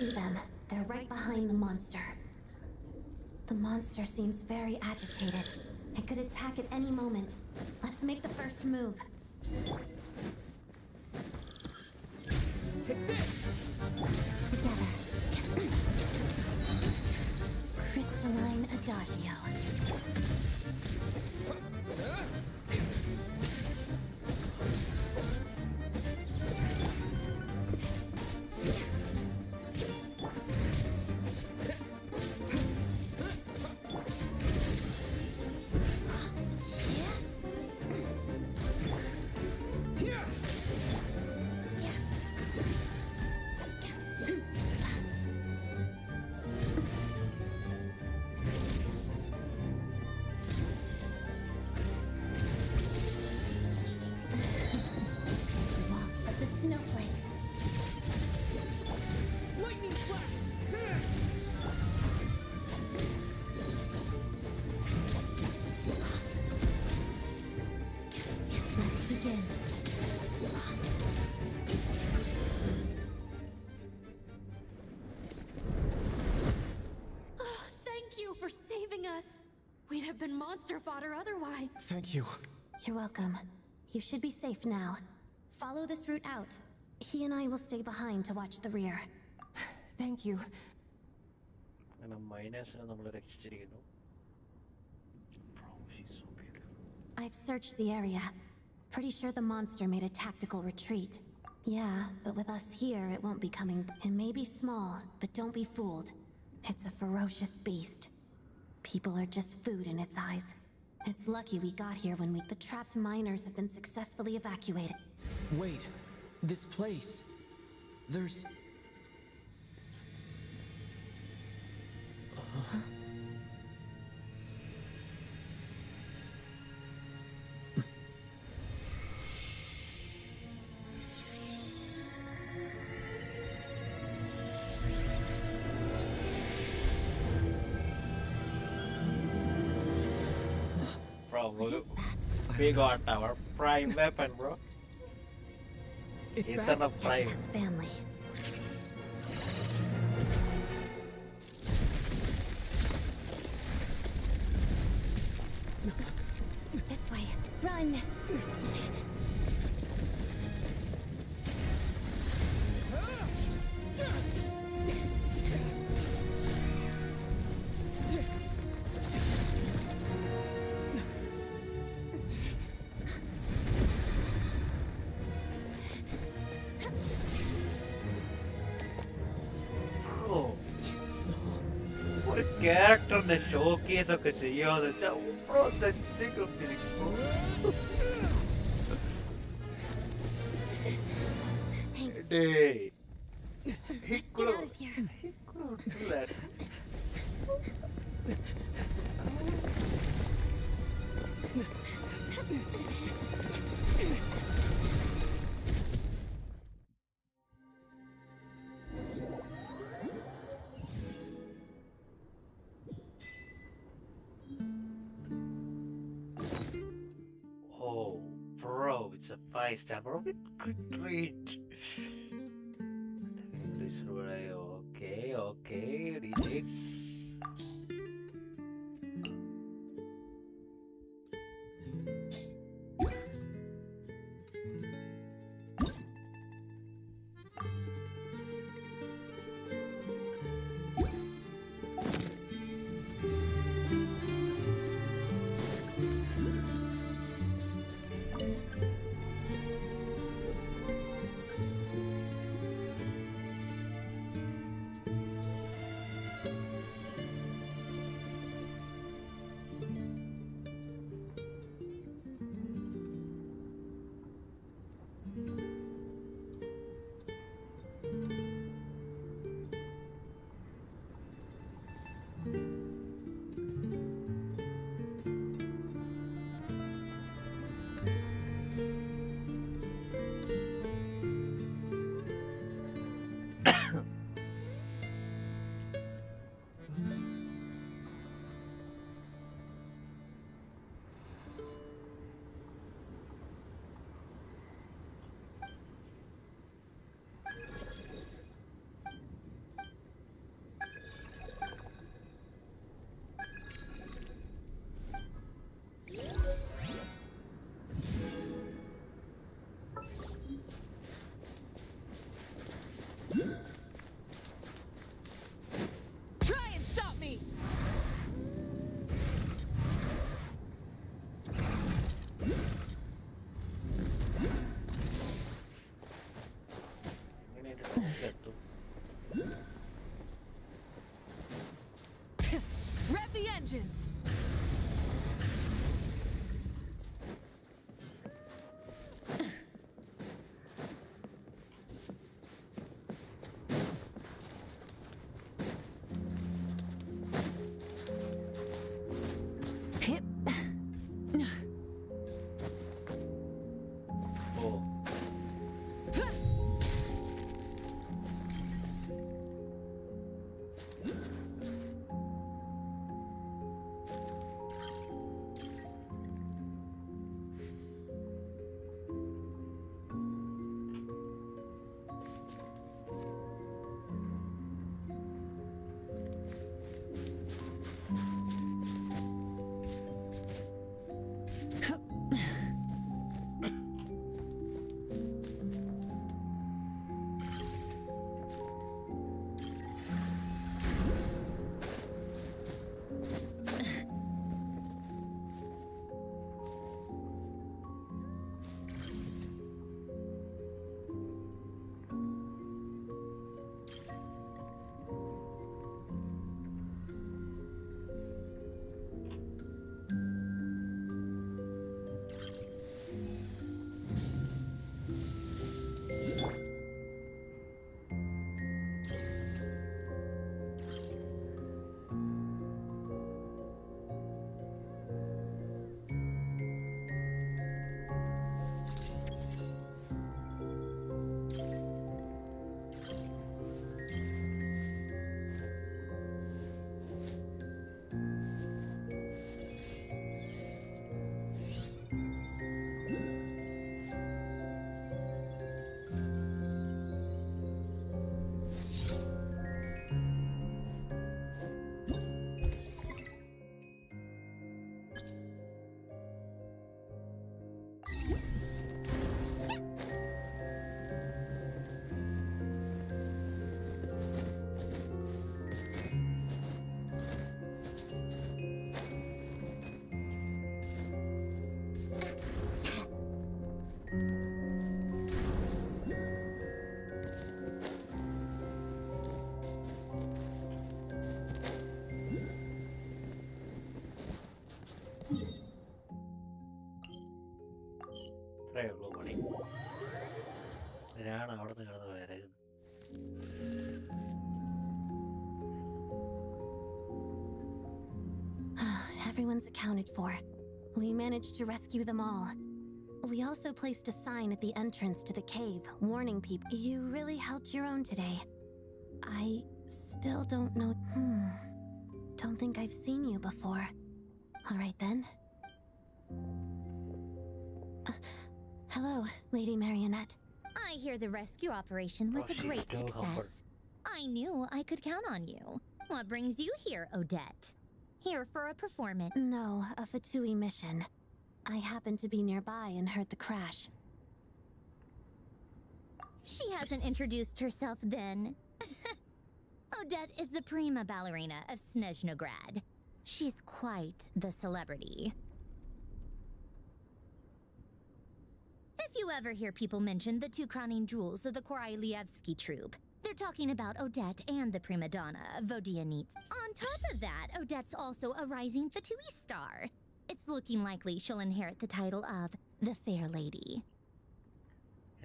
See them. They're right behind the monster. The monster seems very agitated. It could attack at any moment. Let's make the first move. Take this! Together. Crystalline Adagio. We'd have been monster fodder otherwise. Thank you. You're welcome. You should be safe now. Follow this route out. He and I will stay behind to watch the rear. Thank you. I've searched the area. Pretty sure the monster made a tactical retreat. Yeah, but with us here, it won't be coming. It may be small, but don't be fooled. It's a ferocious beast. People are just food in its eyes. It's lucky we got here when the trapped miners have been successfully evacuated. Wait, this place. There's... Huh? I We got our prime weapon, bro. It's It's back. a prime. Just family. This way. Run! Oh. ഒരു ക്യാരക്ടറിന്റെ showcase ഒക്കെ ചെയ്യാന്ന് വെച്ചാൽ Hey, Let's get out of here. he could do that. Oh, bro, it's a 5-star, bro. With quick reach. Okay, details. Rev the engines! Oh. ഇത്രയേ ഉള്ളൂ പണി. ഇതിനാണ് അവിടെ നിന്ന് കിടന്ന് വരരുത്. Everyone's accounted for. We managed to rescue them all. We also placed a sign at the entrance to the cave, warning people. You really held your own today. I still don't know. Don't think I've seen you before. All right then. Hello, Lady Marionette. I hear the rescue operation was a great success. I knew I could count on you. What brings you here, Odette? Here for a performance? No, a Fatui mission. I happened to be nearby and heard the crash. She hasn't introduced herself then. Odette is the prima ballerina of Snezhnograd. She's quite the celebrity. If you ever hear people mention the two crowning jewels of the Korolievsky troupe, they're talking about Odette and the prima donna, Vodianits. On top of that, Odette's also a rising Fatui star. It's looking likely she'll inherit the title of the Fair Lady.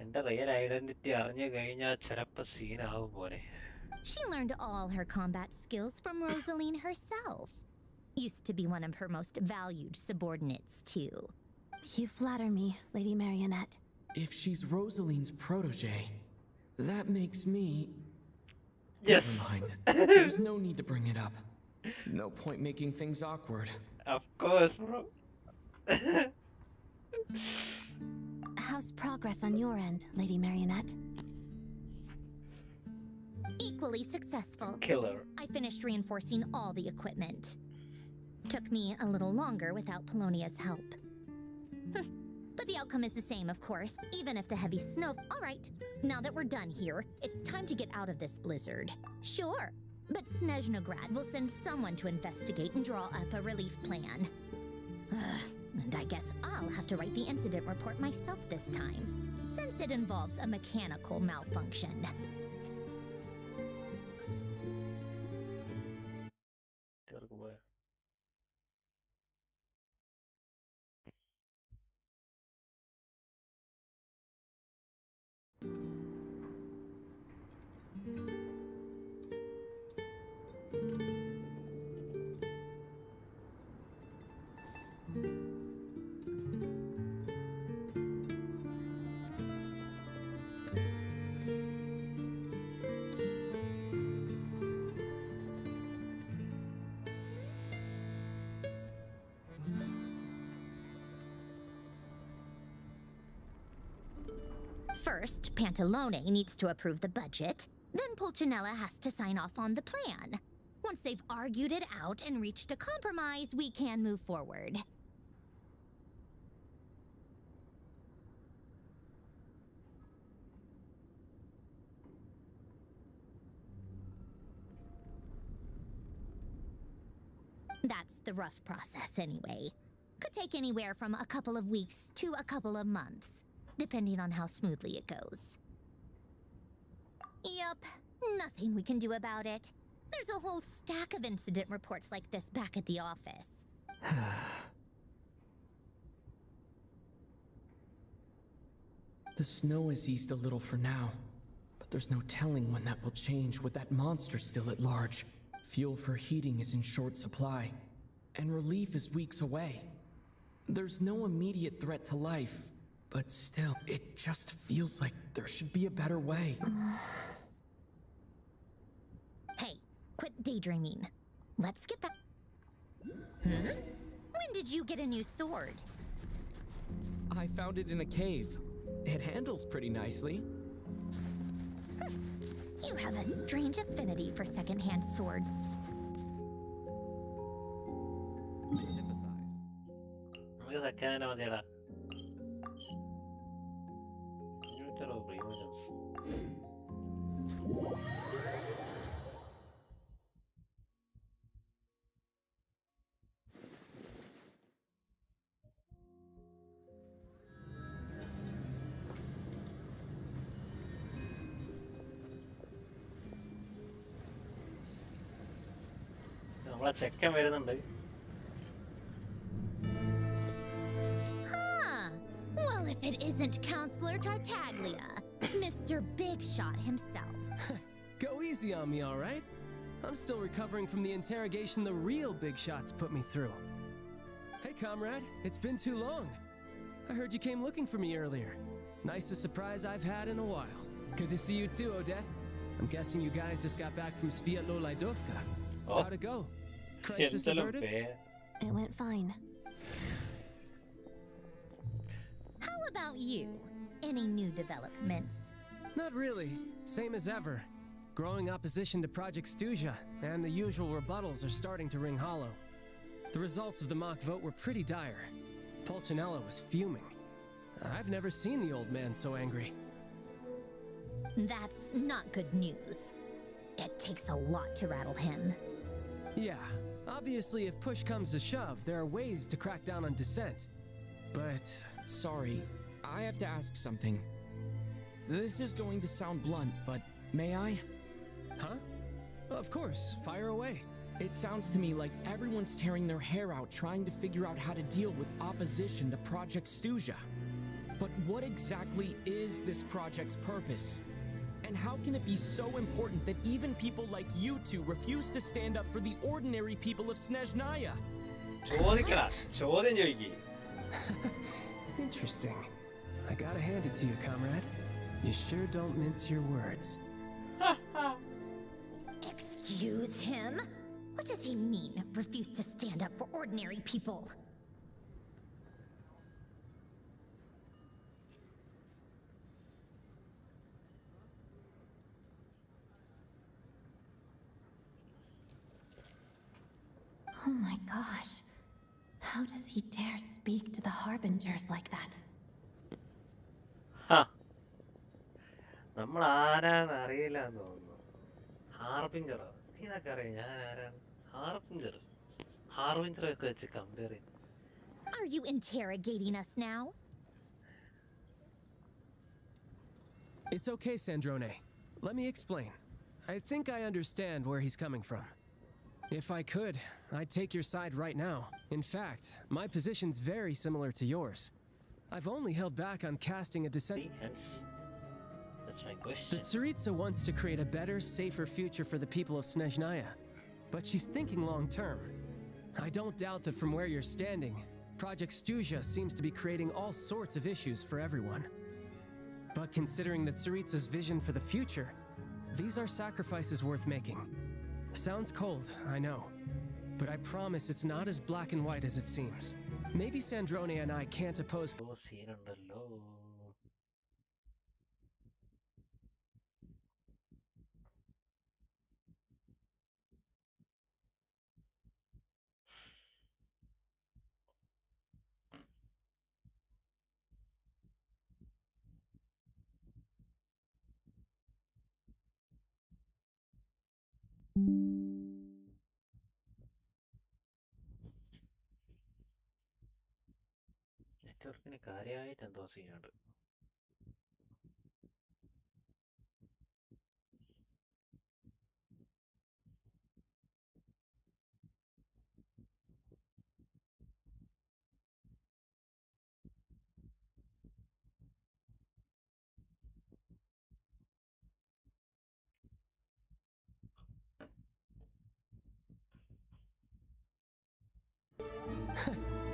എൻ്റെ real identity അറിഞ്ഞു കഴിഞ്ഞാൽ ചിലപ്പോൾ സീനാവും പോലെ. She learned all her combat skills from Rosaline herself. Used to be one of her most valued subordinates, too. You flatter me, Lady Marionette. If she's Rosaline's protege, that makes me... Yes. Never mind. There's no need to bring it up. No point making things awkward. Of course, bro. How's progress on your end, Lady Marionette? Equally successful. Killer. I finished reinforcing all the equipment. Took me a little longer without Polonia's help. But the outcome is the same, of course, even if the heavy snow... All right, now that we're done here, it's time to get out of this blizzard. Sure, but Snezhnograd will send someone to investigate and draw up a relief plan. And I guess I'll have to write the incident report myself this time, since it involves a mechanical malfunction. First, Pantalone needs to approve the budget. Then Pulcinella has to sign off on the plan. Once they've argued it out and reached a compromise, we can move forward. That's the rough process anyway. Could take anywhere from a couple of weeks to a couple of months, depending on how smoothly it goes. Yup, nothing we can do about it. There's a whole stack of incident reports like this back at the office. The snow has eased a little for now, but there's no telling when that will change with that monster still at large. Fuel for heating is in short supply, and relief is weeks away. There's no immediate threat to life, but still, it just feels like there should be a better way. Hey, quit daydreaming. Let's get back. When did you get a new sword? I found it in a cave. It handles pretty nicely. You have a strange affinity for second-hand swords. I sympathize. നമുക്ക് second മതിയടാ. Emergency. നമ്മളെ ചെക്കൻ വരുന്നുണ്ട്. Huh. Well, If it isn't Counselor Tartaglia, Mr. Big Shot himself. Go easy on me, all right? I'm still recovering from the interrogation the real Big Shots put me through. Hey, comrade, it's been too long. I heard you came looking for me earlier. Nicest surprise I've had in a while. Good to see you too, Odette. I'm guessing you guys just got back from Sviatlo-Laidovka. How'd it go? Crisis averted? It went fine. How about you? Any new developments? Not really. Same as ever. Growing opposition to Project Stuja, and the usual rebuttals are starting to ring hollow. The results of the mock vote were pretty dire. Pulcinella was fuming. I've never seen the old man so angry. That's not good news. It takes a lot to rattle him. Yeah, obviously if push comes to shove, there are ways to crack down on dissent. But... Sorry, I have to ask something. This is going to sound blunt, but may I? Huh? Of course, fire away. It sounds to me like everyone's tearing their hair out trying to figure out how to deal with opposition to Project Stuja. But what exactly is this project's purpose? And how can it be so important that even people like you two refuse to stand up for the ordinary people of Snezhnaya? Interesting. I gotta hand it to you, comrade. You sure don't mince your words. Excuse him? What does he mean, refuse to stand up for ordinary people? Oh my gosh. How does he dare speak to the Harbingers like that? നമ്മൾ ആരാന്ന് അറിയില്ലാന്ന് തോന്നുന്നു. ഹാർബിഞ്ചറോ? ഇതൊക്കെ അറിയാം. ഞാൻ ആരാണ്? ഹാർബിഞ്ചർ ഒക്കെ വെച്ച് compare ചെയ്യും. Are you interrogating us now? It's okay, Sandrone. Let me explain. I think I understand where he's coming from. If I could, I'd take your side right now. In fact, my position's very similar to yours. I've only held back on casting a dissent. That's my question. The Tsaritsa wants to create a better, safer future for the people of Snezhnaya. But she's thinking long-term. I don't doubt that from where you're standing, Project Stuja seems to be creating all sorts of issues for everyone. But considering the Tsaritsa's vision for the future, these are sacrifices worth making. Sounds cold, I know. But I promise it's not as black and white as it seems. Maybe Sandrone and I can't oppose... നെറ്റ്വർക്കിന് കാര്യമായിട്ട് എന്തോ ചെയ്യുന്നുണ്ട്.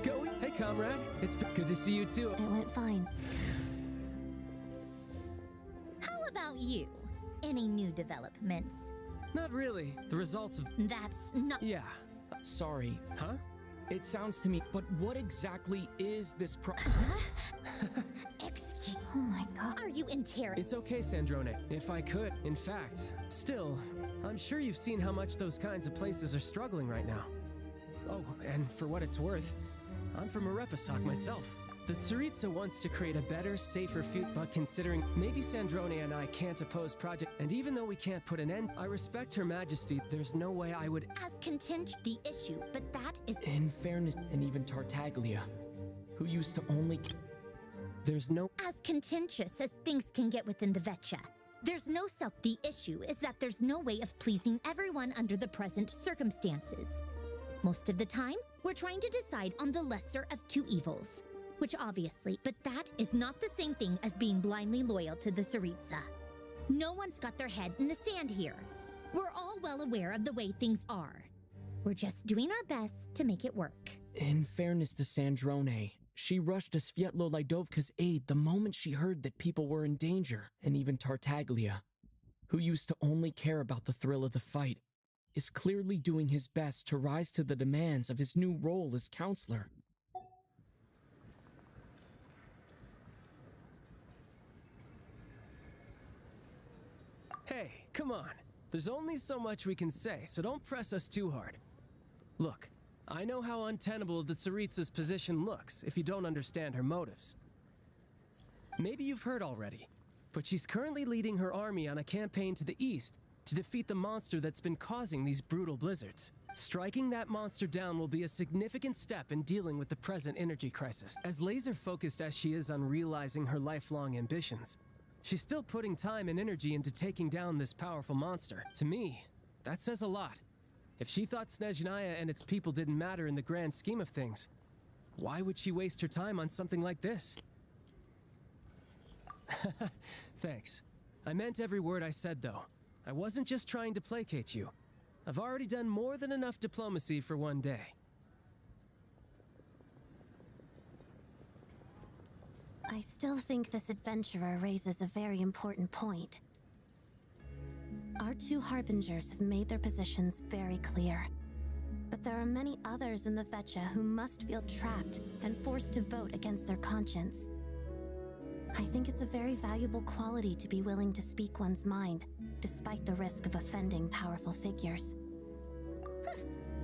Go! Hey, comrade. It's good to see you too. It went fine. How about you? Any new developments? Not really. The results of... That's not... Yeah. Sorry. Huh? It sounds to me, but what exactly is this Excuse... Oh my god. Are you It's okay, Sandrone. If I could. In fact, still, I'm sure you've seen how much those kinds of places are struggling right now. Oh, and for what it's worth, I'm from Arepasak myself. The Tsaritsa wants to create a better, safer future, but considering maybe Sandrone and I can't oppose Project, and even though we can't put an end, I respect Her Majesty, there's no way I would... As contingent the issue, but that is... In fairness, and even Tartaglia, who used to only... There's no... As contentious as things can get within the Vetcha, there's no self... The issue is that there's no way of pleasing everyone under the present circumstances. Most of the time, we're trying to decide on the lesser of two evils. Which obviously, but that is not the same thing as being blindly loyal to the Tsaritsa. No one's got their head in the sand here. We're all well aware of the way things are. We're just doing our best to make it work. In fairness to Sandrone, she rushed to Svietlo Lidovka's aid the moment she heard that people were in danger, and even Tartaglia, who used to only care about the thrill of the fight, is clearly doing his best to rise to the demands of his new role as counselor. Hey, come on. There's only so much we can say, so don't press us too hard. Look, I know how untenable the Tsaritsa's position looks if you don't understand her motives. Maybe you've heard already, but she's currently leading her army on a campaign to the east to defeat the monster that's been causing these brutal blizzards. Striking that monster down will be a significant step in dealing with the present energy crisis. As laser-focused as she is on realizing her lifelong ambitions, she's still putting time and energy into taking down this powerful monster. To me, that says a lot. If she thought Snezhnaya and its people didn't matter in the grand scheme of things, why would she waste her time on something like this? Thanks. I meant every word I said, though. I wasn't just trying to placate you. I've already done more than enough diplomacy for one day. I still think this adventurer raises a very important point. Our two harbingers have made their positions very clear. But there are many others in the Vecha who must feel trapped and forced to vote against their conscience. I think it's a very valuable quality to be willing to speak one's mind, despite the risk of offending powerful figures.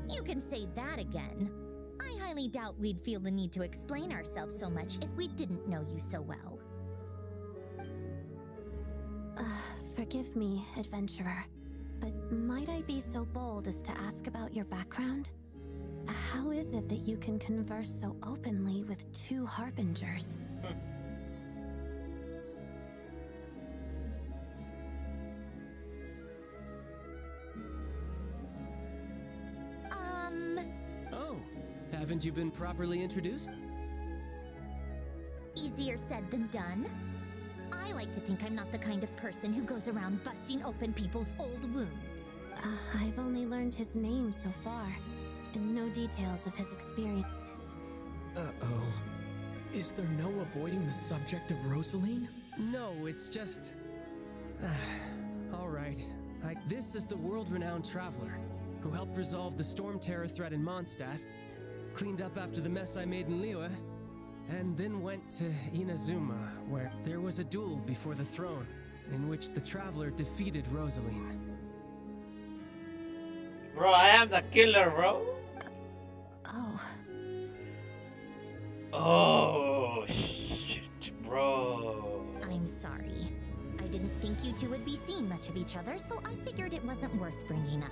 You can say that again. I highly doubt we'd feel the need to explain ourselves so much if we didn't know you so well. Forgive me, adventurer, but might I be so bold as to ask about your background? How is it that you can converse so openly with two harbingers? Oh, haven't you been properly introduced? Easier said than done. I like to think I'm not the kind of person who goes around busting open people's old wounds. I've only learned his name so far, and no details of his experience. Uh-oh. Is there no avoiding the subject of Rosaline? No, it's just... Alright. This is the world-renowned traveler who helped resolve the storm terror threat in Mondstadt, cleaned up after the mess I made in Liyue, and then went to Inazuma, where there was a duel before the throne, in which the traveler defeated Rosaline. Bro, I am the killer, bro. Oh, shit, bro. I'm sorry. I didn't think you two would be seeing much of each other, so I figured it wasn't worth bringing up.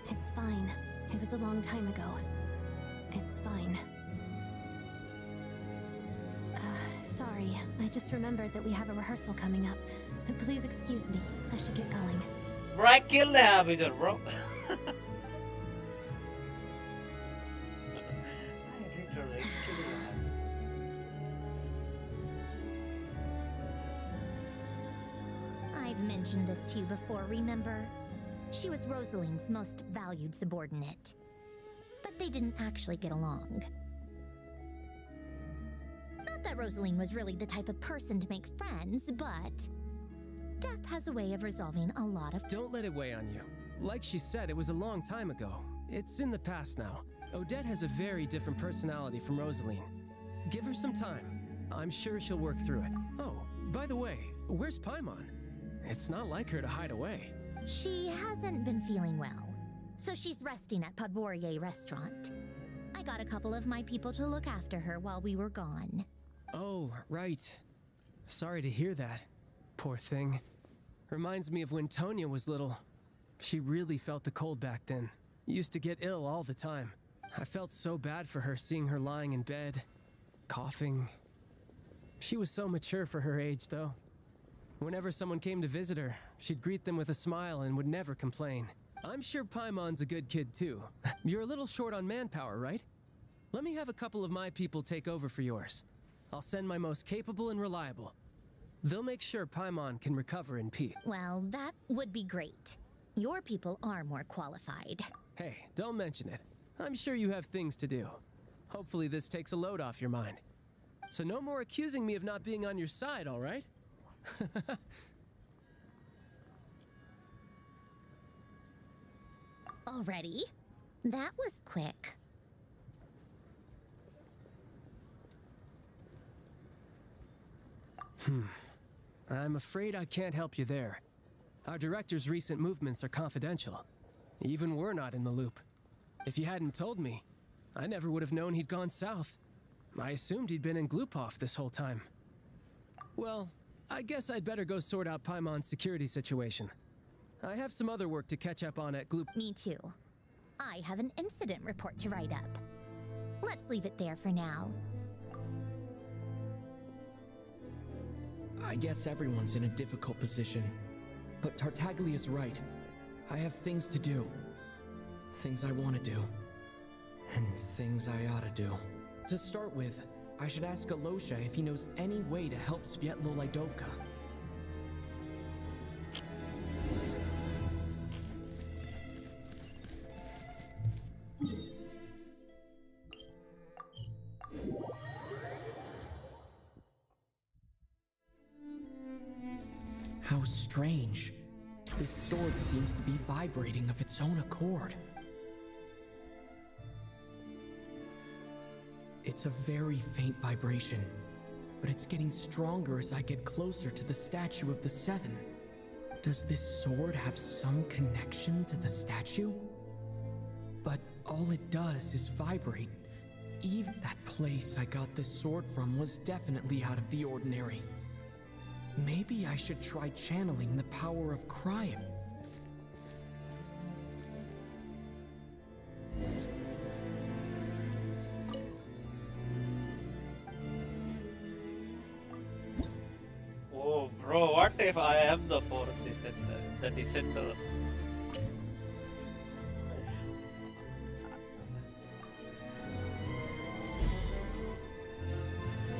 It's fine. It was a long time ago. It's fine. Sorry, I just remembered that we have a rehearsal coming up. Please excuse me. I should get going. Bro, I killed the Habitat, bro. I've mentioned this to you before, remember? She was Rosaline's most valued subordinate. But they didn't actually get along. Not that Rosaline was really the type of person to make friends, but... death has a way of resolving a lot of... Don't let it weigh on you. Like she said, it was a long time ago. It's in the past now. Odette has a very different personality from Rosaline. Give her some time. I'm sure she'll work through it. Oh, by the way, where's Paimon? It's not like her to hide away. She hasn't been feeling well, so she's resting at Podvorier restaurant. I got a couple of my people to look after her while we were gone. Oh, right. Sorry to hear that. Poor thing. Reminds me of when Tonya was little. She really felt the cold back then. Used to get ill all the time. I felt so bad for her seeing her lying in bed, coughing. She was so mature for her age, though. Whenever someone came to visit her, she'd greet them with a smile and would never complain. I'm sure Paimon's a good kid, too. You're a little short on manpower, right? Let me have a couple of my people take over for yours. I'll send my most capable and reliable. They'll make sure Paimon can recover in peace. Well, that would be great. Your people are more qualified. Hey, don't mention it. I'm sure you have things to do. Hopefully this takes a load off your mind. So no more accusing me of not being on your side, all right? Already? That was quick. I'm afraid I can't help you there. Our director's recent movements are confidential. Even we're not in the loop. If you hadn't told me, I never would have known he'd gone south. I assumed he'd been in Glupov this whole time. Well, I guess I'd better go sort out Paimon's security situation. I have some other work to catch up on at Gloop. Me too. I have an incident report to write up. Let's leave it there for now. I guess everyone's in a difficult position. But Tartaglia's right. I have things to do. Things I want to do. And things I ought to do. To start with, I should ask Alosha if he knows any way to help Svietlo Laidovka. How strange. This sword seems to be vibrating of its own accord. It's a very faint vibration, but it's getting stronger as I get closer to the statue of the Seven. Does this sword have some connection to the statue? But all it does is vibrate. Even that place I got this sword from was definitely out of the ordinary. Maybe I should try channeling the power of crime. Oh, bro, what if I am the fourth descender? The descender.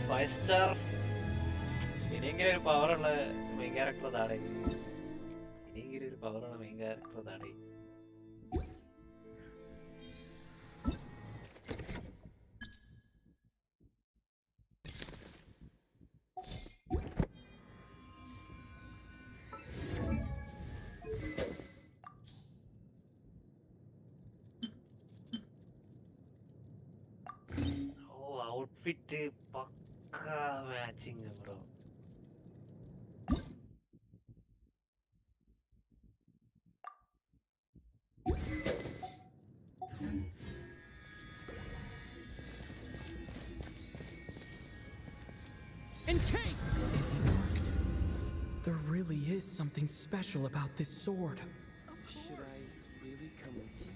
Five-star. ഇനിയെങ്കിലും ഒരു പവറുള്ള main character താടേ. ഇനിയെങ്കിലും ഒരു പവറുള്ള main character താടേ. ഓ, outfit പക്കാ matching bro. There really is something special about this sword. Should I really come with you?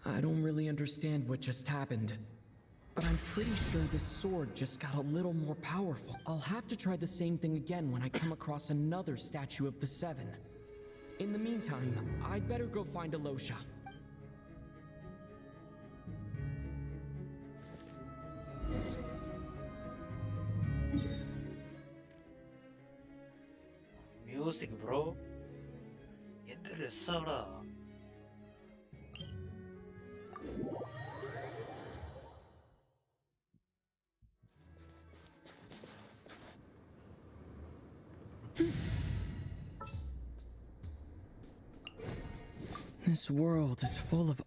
I don't really understand what just happened, but I'm pretty sure this sword just got a little more powerful. I'll have to try the same thing again when I come across another statue of the Seven. In the meantime, I'd better go find Alosha. Music, bro. എന്ത് രസാടാ. This world is full of...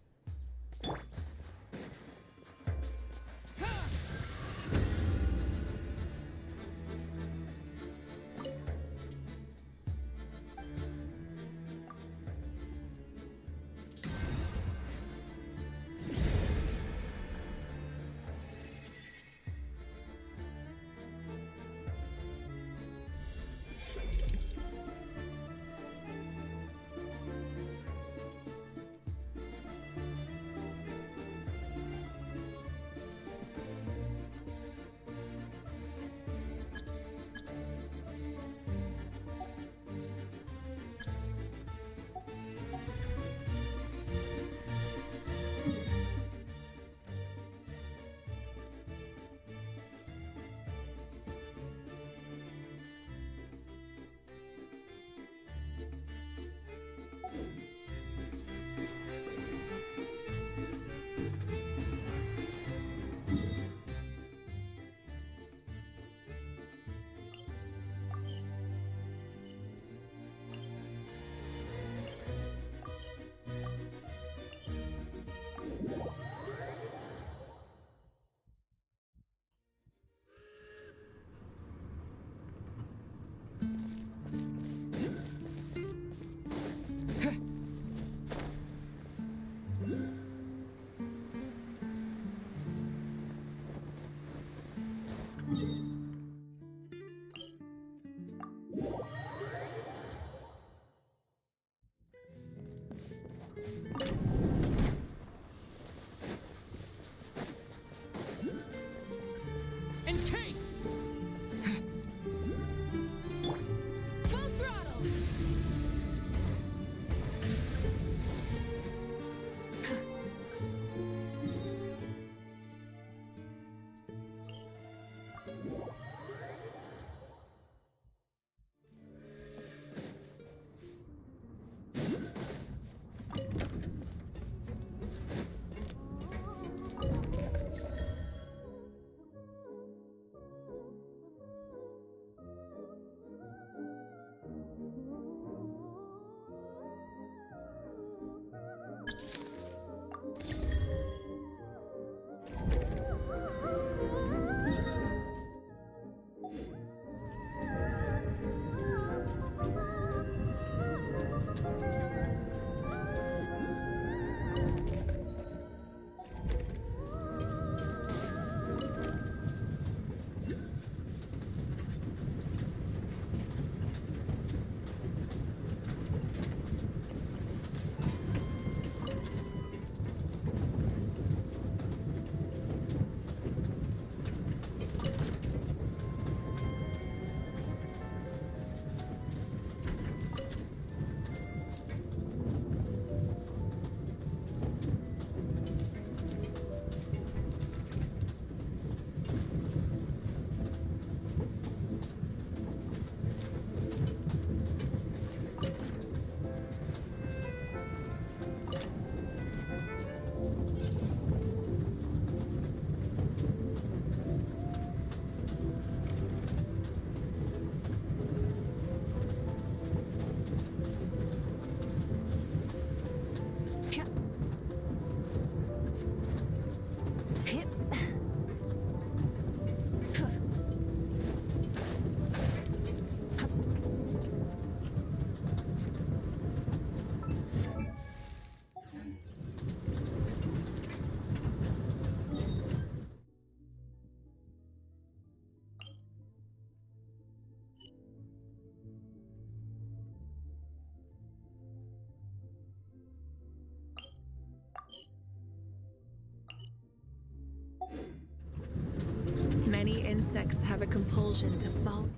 insects have a compulsion to follow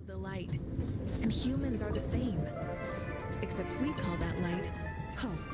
the light. And humans are the same. Except we call that light hope.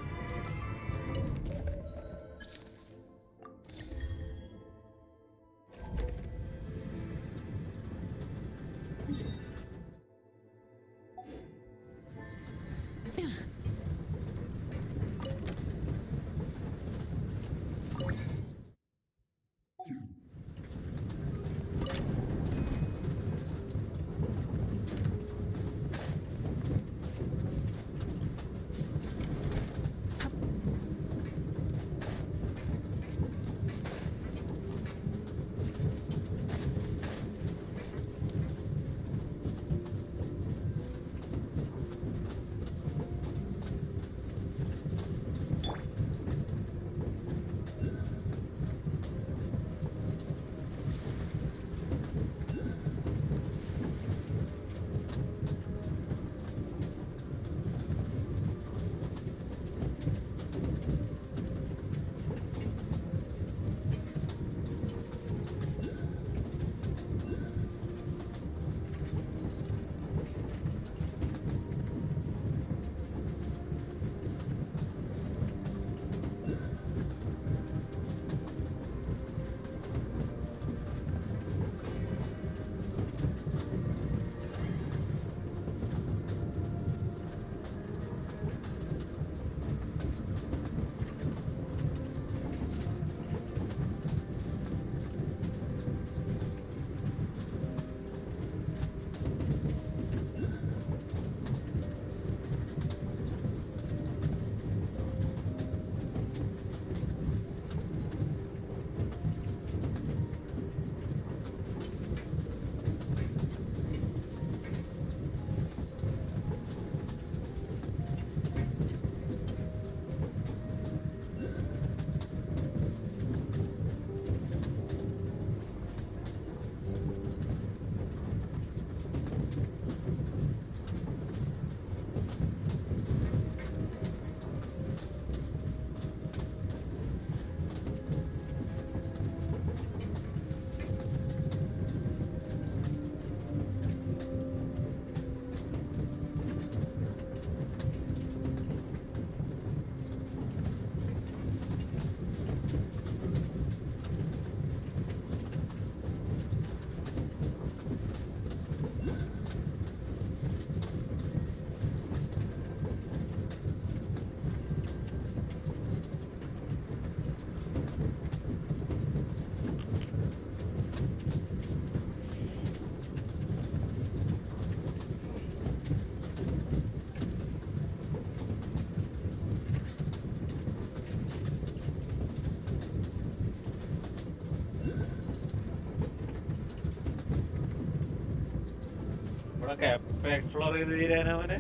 Explore ചെയ്ത് തീരാനവനെ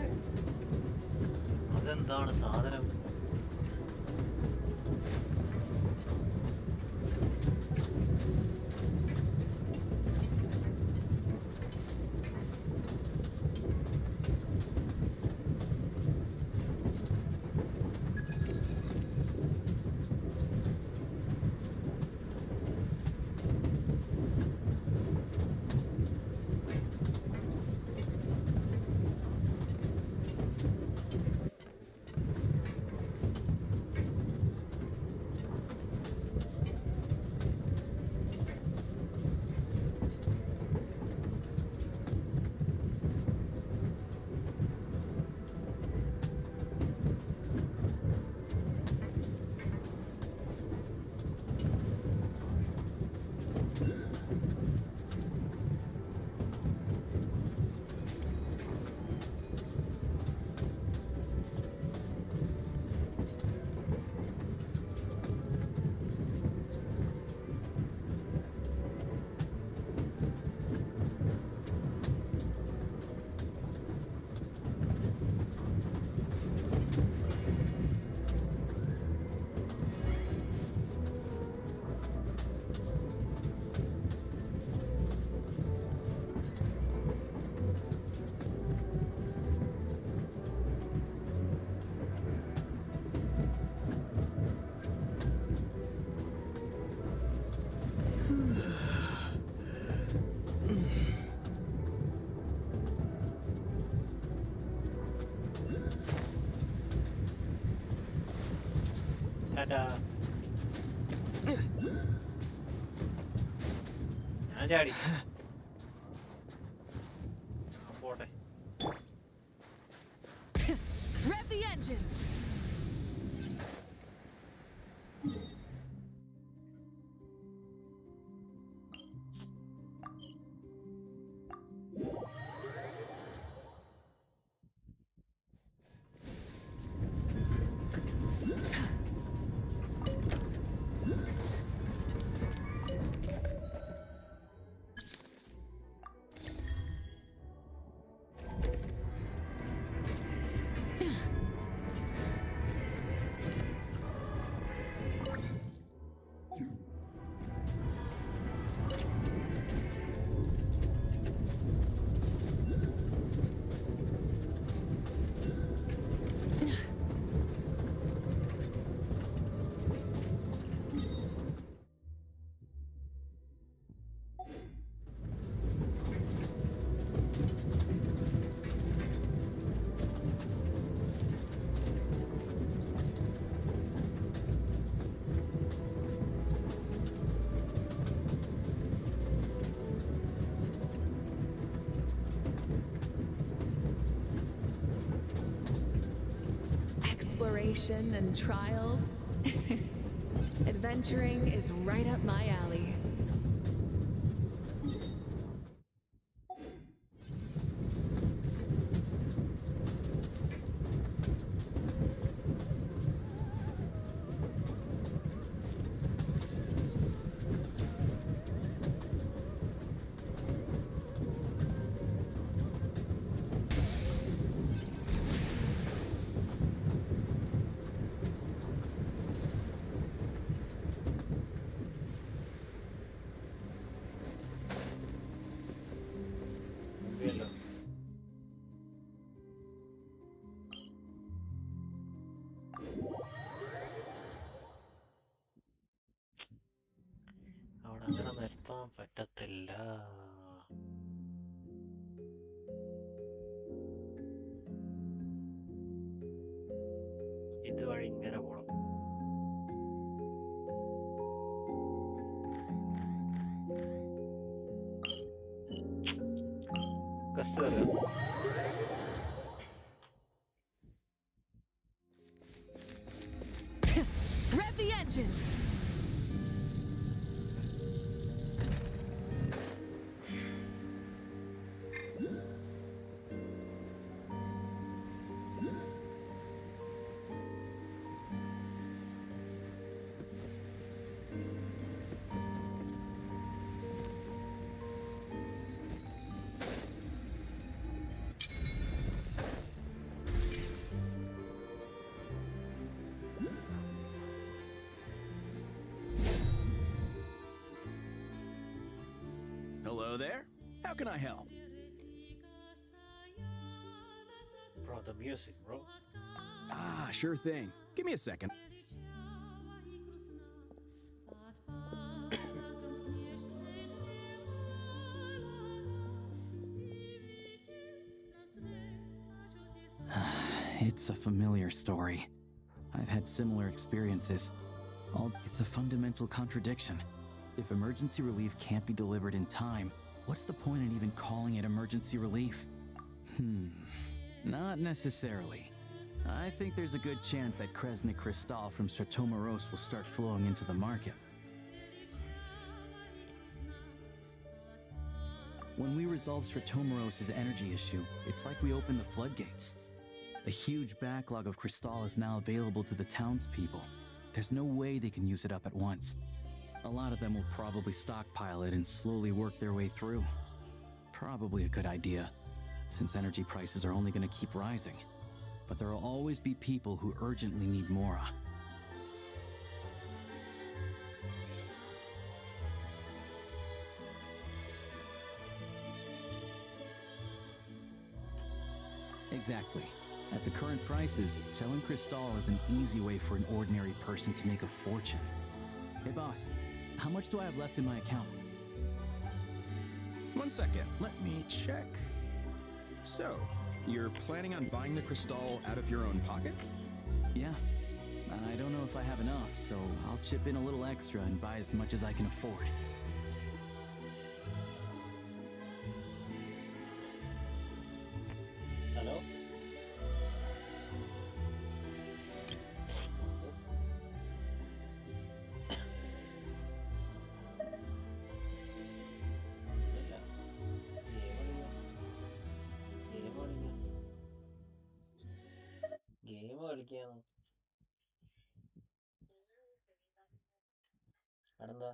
അതെന്താണ് സാധനം? Ta-da. ഞാൻ ചാടി പോട്ടെ. Rev the engines! Exploration and trials. Adventuring is right up my alley. അവിടെ അങ്ങനെ നിർത്താൻ പറ്റത്തില്ല. ഇതുവഴി ഇങ്ങനെ പോണം. Customer Rev the engines! Hello there. How can I help? Bro, the music, bro. Ah, sure thing. Give me a second. It's a familiar story. I've had similar experiences. It's a fundamental contradiction. If emergency relief can't be delivered in time, what's the point in even calling it emergency relief? Not necessarily. I think there's a good chance that Kresny Crystal from Stratomaros will start flowing into the market. When we resolve Stratomaros' energy issue, it's like we open the floodgates. A huge backlog of Crystal is now available to the townspeople. There's no way they can use it up at once. A lot of them will probably stockpile it and slowly work their way through. Probably a good idea, since energy prices are only going to keep rising. But there will always be people who urgently need Mora. Exactly. At the current prices, selling Crystal is an easy way for an ordinary person to make a fortune. Hey boss, how much do I have left in my account? 1 second. Let me check. So, you're planning on buying the crystal out of your own pocket? Yeah. I don't know if I have enough, so I'll chip in a little extra and buy as much as I can afford. Hello? Game കളിക്കാണ്. അതെന്താ?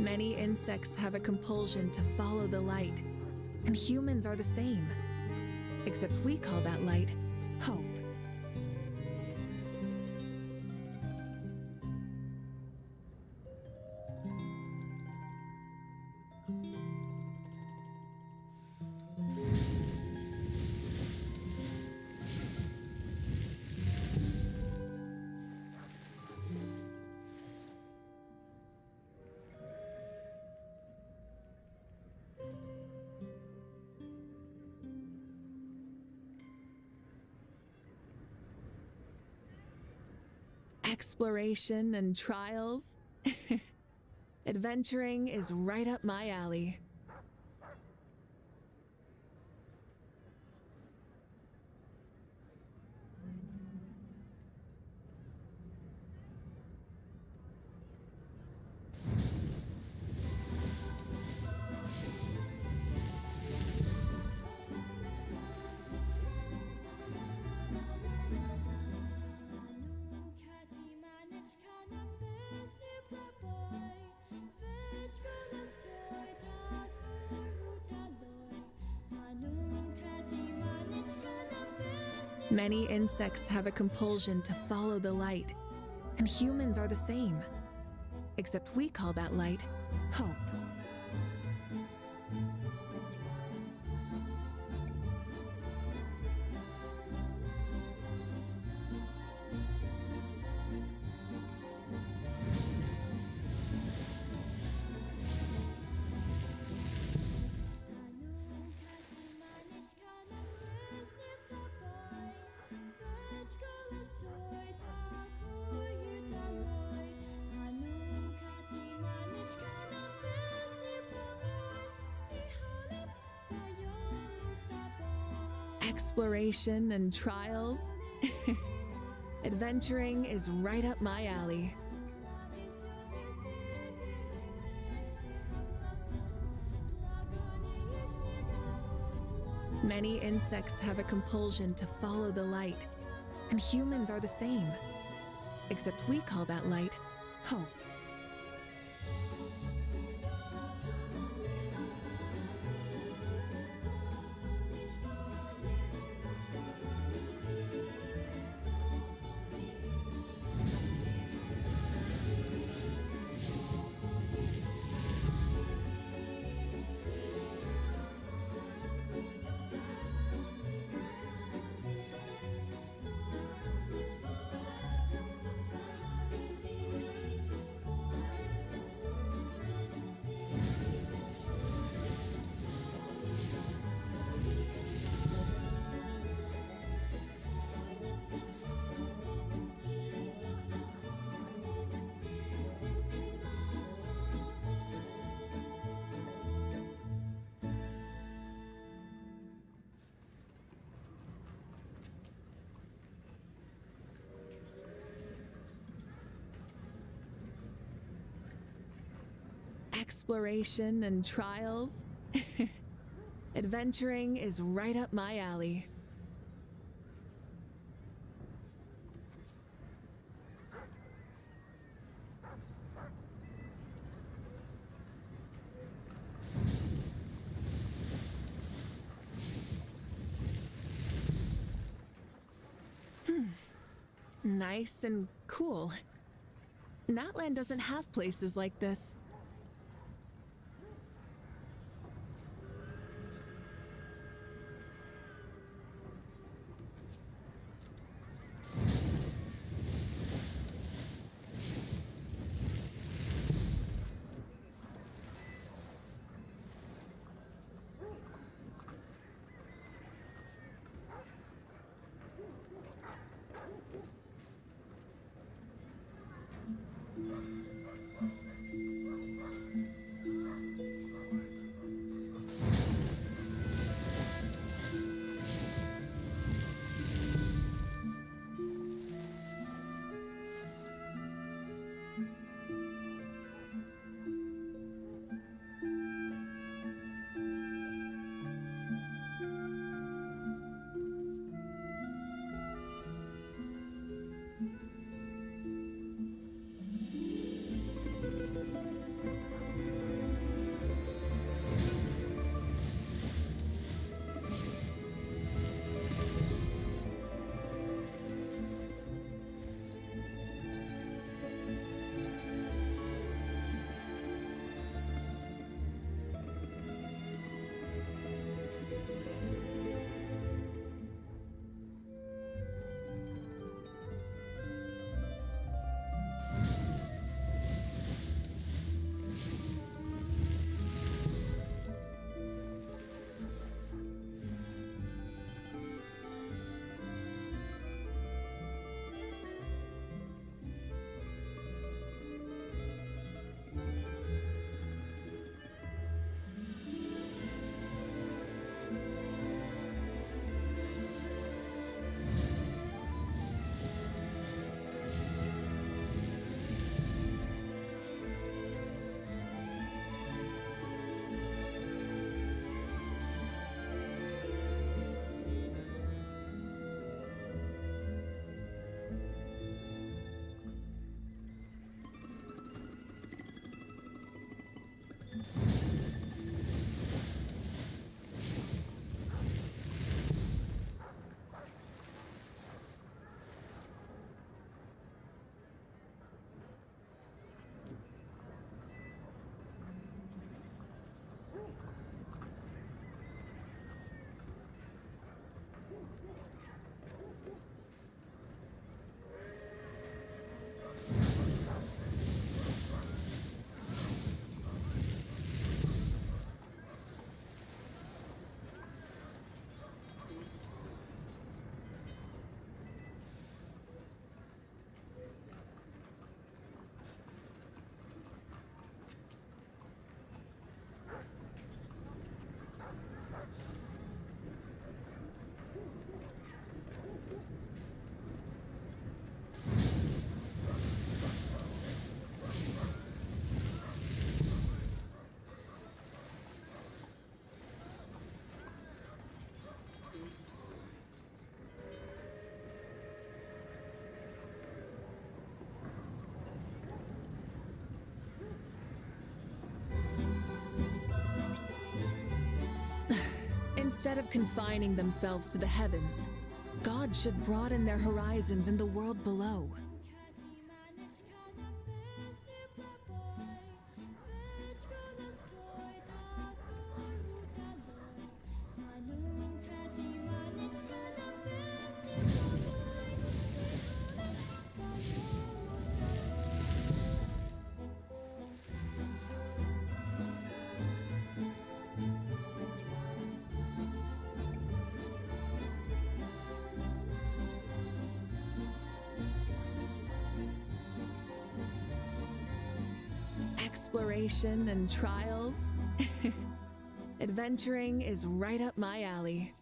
Many insects have a compulsion to follow the light, and humans are the same. Except we call that light hope. Exploration and trials. Adventuring is right up my alley. Many insects have a compulsion to follow the light, and humans are the same. Except we call that light hope. Exploration and trials. Adventuring is right up my alley. Many insects have a compulsion to follow the light, and humans are the same. Except we call that light hope. Exploration and trials. Adventuring is right up my alley. Nice and cool. Natland doesn't have places like this. Instead of confining themselves to the heavens, God should broaden their horizons in the world below. Exploration and trials. Adventuring is right up my alley.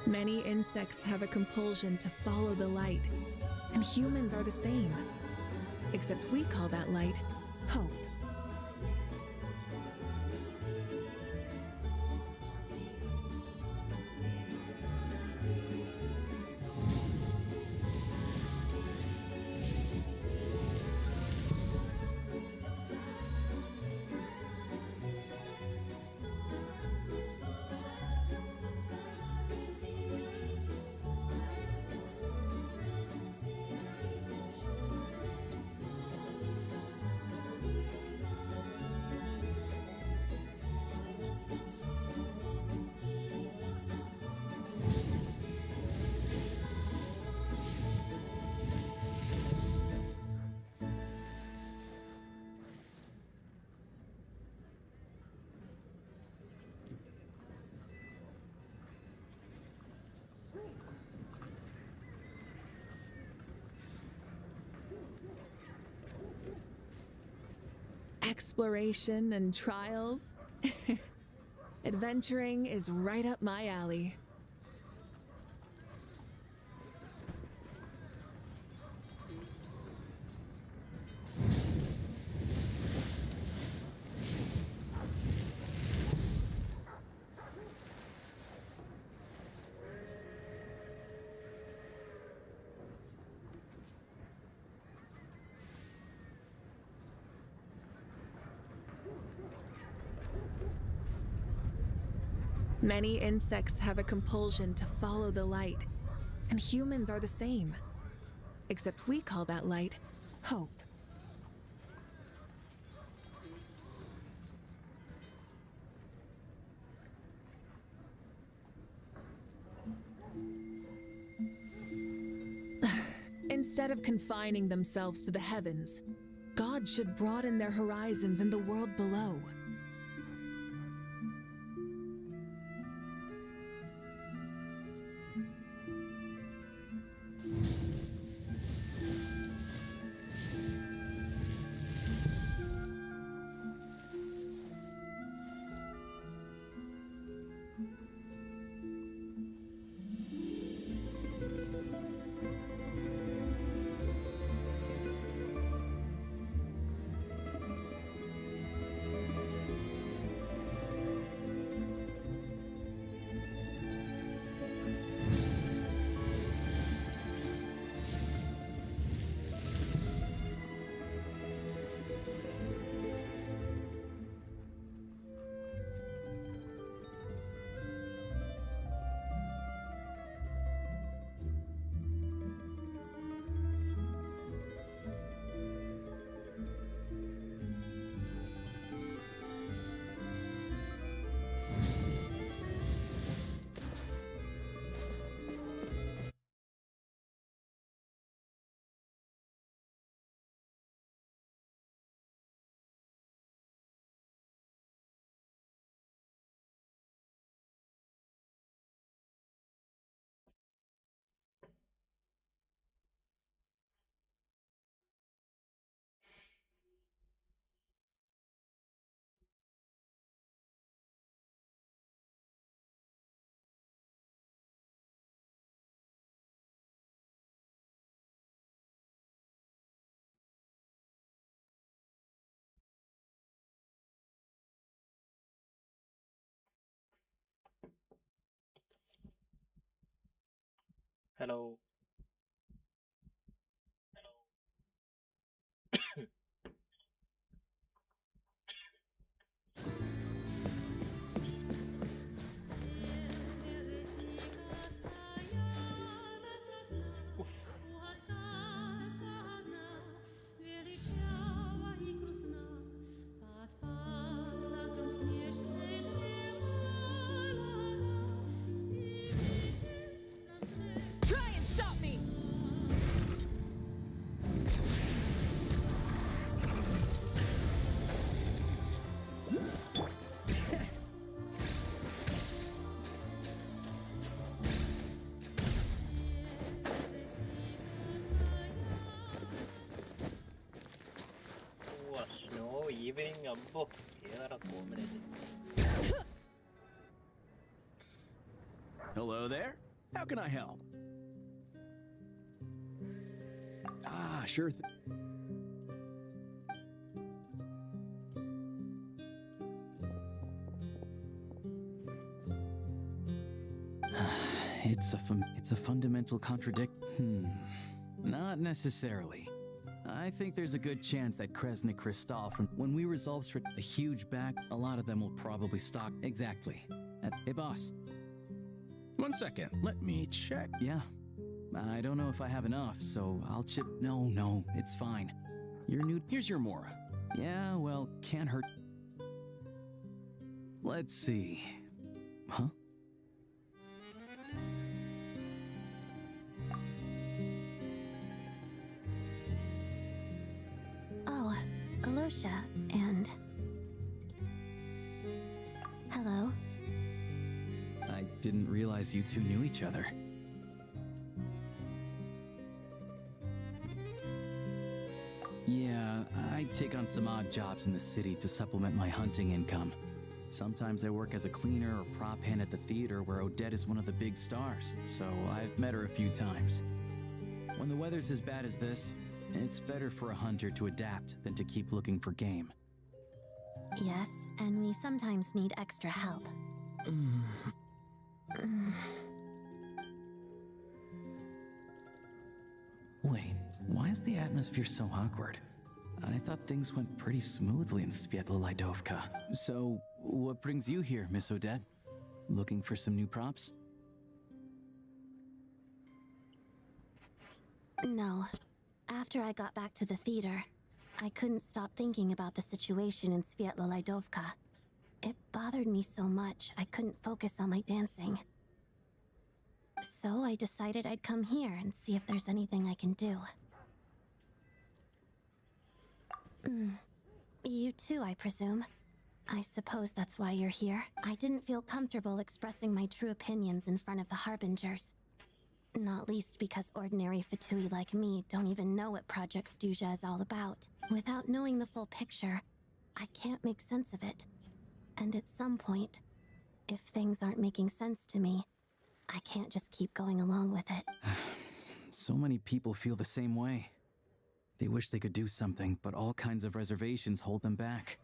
Many insects have a compulsion to follow the light, and humans are the same. Except we call that light hope. Exploration and trials. Adventuring is right up my alley. Many insects have a compulsion to follow the light, and humans are the same. Except we call that light hope. Instead of confining themselves to the heavens, God should broaden their horizons in the world below. Hello. Try and stop me! Oh, snow evening abbo. ഏതാടാ combination? Hello there. How can I help? Ah, sure thing. It's a fundamental Not necessarily. I think there's a good chance that Kresnik Kristall when we resolve a huge back, a lot of them will probably stock exactly. Hey boss. 1 second, let me check. Yeah. I don't know if I have enough, so I'll chip. No, it's fine. You're new. Here's your Mora. Yeah, well, can't hurt. Let's see. Huh? Oh, Alosha, and... Hello. I didn't realize you two knew each other. Yeah, I take on some odd jobs in the city to supplement my hunting income. Sometimes I work as a cleaner or prop hand at the theater where Odette is one of the big stars, so I've met her a few times. When the weather's as bad as this, it's better for a hunter to adapt than to keep looking for game. Yes, and we sometimes need extra help. Wait, why is the atmosphere so awkward? I thought things went pretty smoothly in Sviatlo-Lidovka. So, what brings you here, Miss Odette? Looking for some new props? No. After I got back to the theater, I couldn't stop thinking about the situation in Sviatlo-Lidovka. It bothered me so much, I couldn't focus on my dancing. So I decided I'd come here and see if there's anything I can do. You too, I presume. I suppose that's why you're here. I didn't feel comfortable expressing my true opinions in front of the Harbingers. Not least because ordinary Fatui like me don't even know what Project Stuja is all about. Without knowing the full picture, I can't make sense of it. And at some point, if things aren't making sense to me, I can't just keep going along with it. So many people feel the same way. They wish they could do something, but all kinds of reservations hold them back.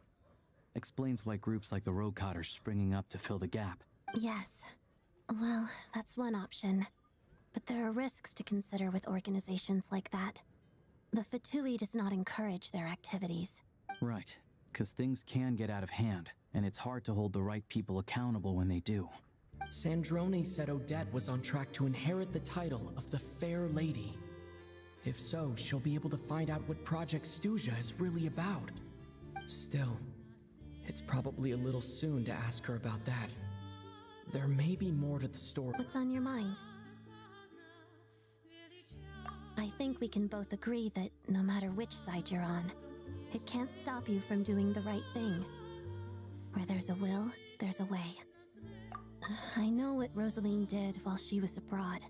Explains why groups like the Rokot are springing up to fill the gap. Yes. Well, that's one option. But there are risks to consider with organizations like that. The Fatui does not encourage their activities. Right, because things can get out of hand, and it's hard to hold the right people accountable when they do. Sandrone said Odette was on track to inherit the title of the Fair Lady. If so, she'll be able to find out what Project Stuja is really about. Still, it's probably a little soon to ask her about that. There may be more to the story. What's on your mind? I think we can both agree that no matter which side you're on, it can't stop you from doing the right thing. Where there's a will, there's a way. I know what Rosaline did while she was abroad.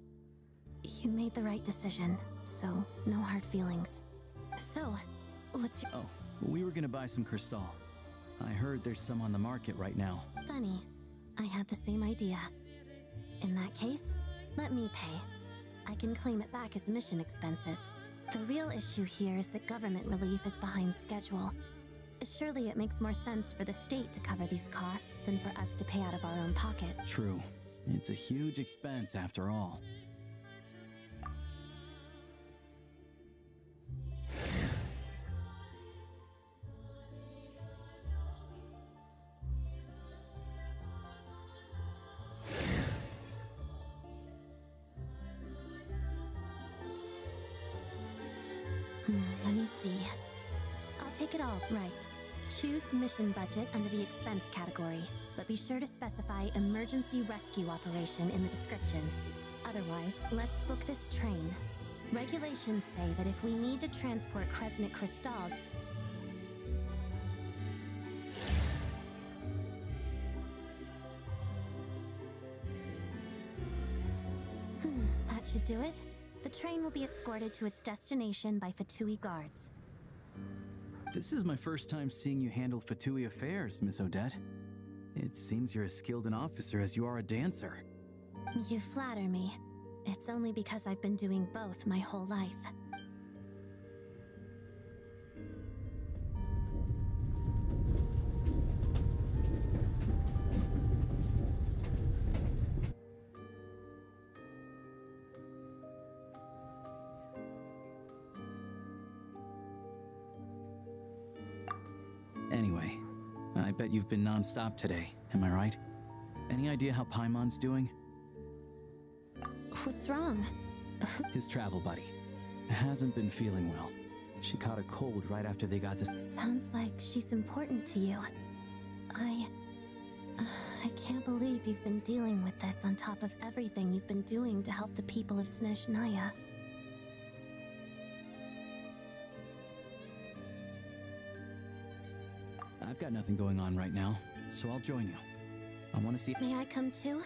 You made the right decision, so no hard feelings. So, what's your... Oh, we were gonna buy some Crystal. I heard there's some on the market right now. Funny. I had the same idea. In that case, let me pay. I can claim it back as mission expenses. The real issue here is that government relief is behind schedule. Surely it makes more sense for the state to cover these costs than for us to pay out of our own pocket. True. It's a huge expense after all. see. I'll take it all, right. Choose mission budget under the expense category, but be sure to specify emergency rescue operation in the description. Otherwise, let's book this train. Regulations say that if we need to transport Kresnik Crystal... that should do it. The train will be escorted to its destination by Fatui guards. This is my first time seeing you handle Fatui affairs, Miss Odette. It seems you're as skilled an officer as you are a dancer. You flatter me. It's only because I've been doing both my whole life. Anyway, I bet you've been non-stop today, am I right? Any idea how Paimon's doing? What's wrong? His travel buddy hasn't been feeling well. She caught a cold right after they got to... Sounds like she's important to you. I can't believe you've been dealing with this on top of everything you've been doing to help the people of Snezhnaya. I've got nothing going on right now, so I'll join you. I want to see... May I come too?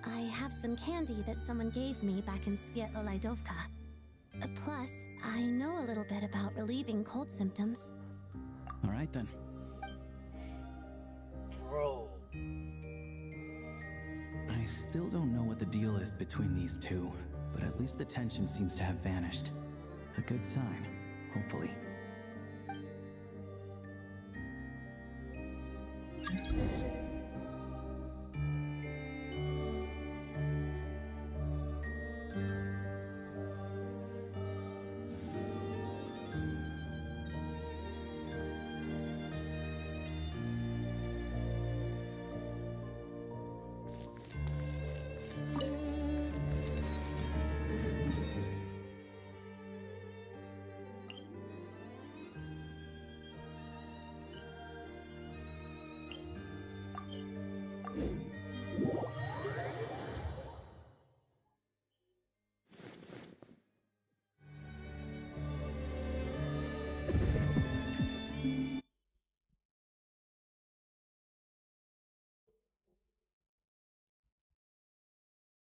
I have some candy that someone gave me back in Svietlo-Lidovka. Plus, I know a little bit about relieving cold symptoms. All right then. Bro. I still don't know what the deal is between these two, but at least the tension seems to have vanished. A good sign, hopefully.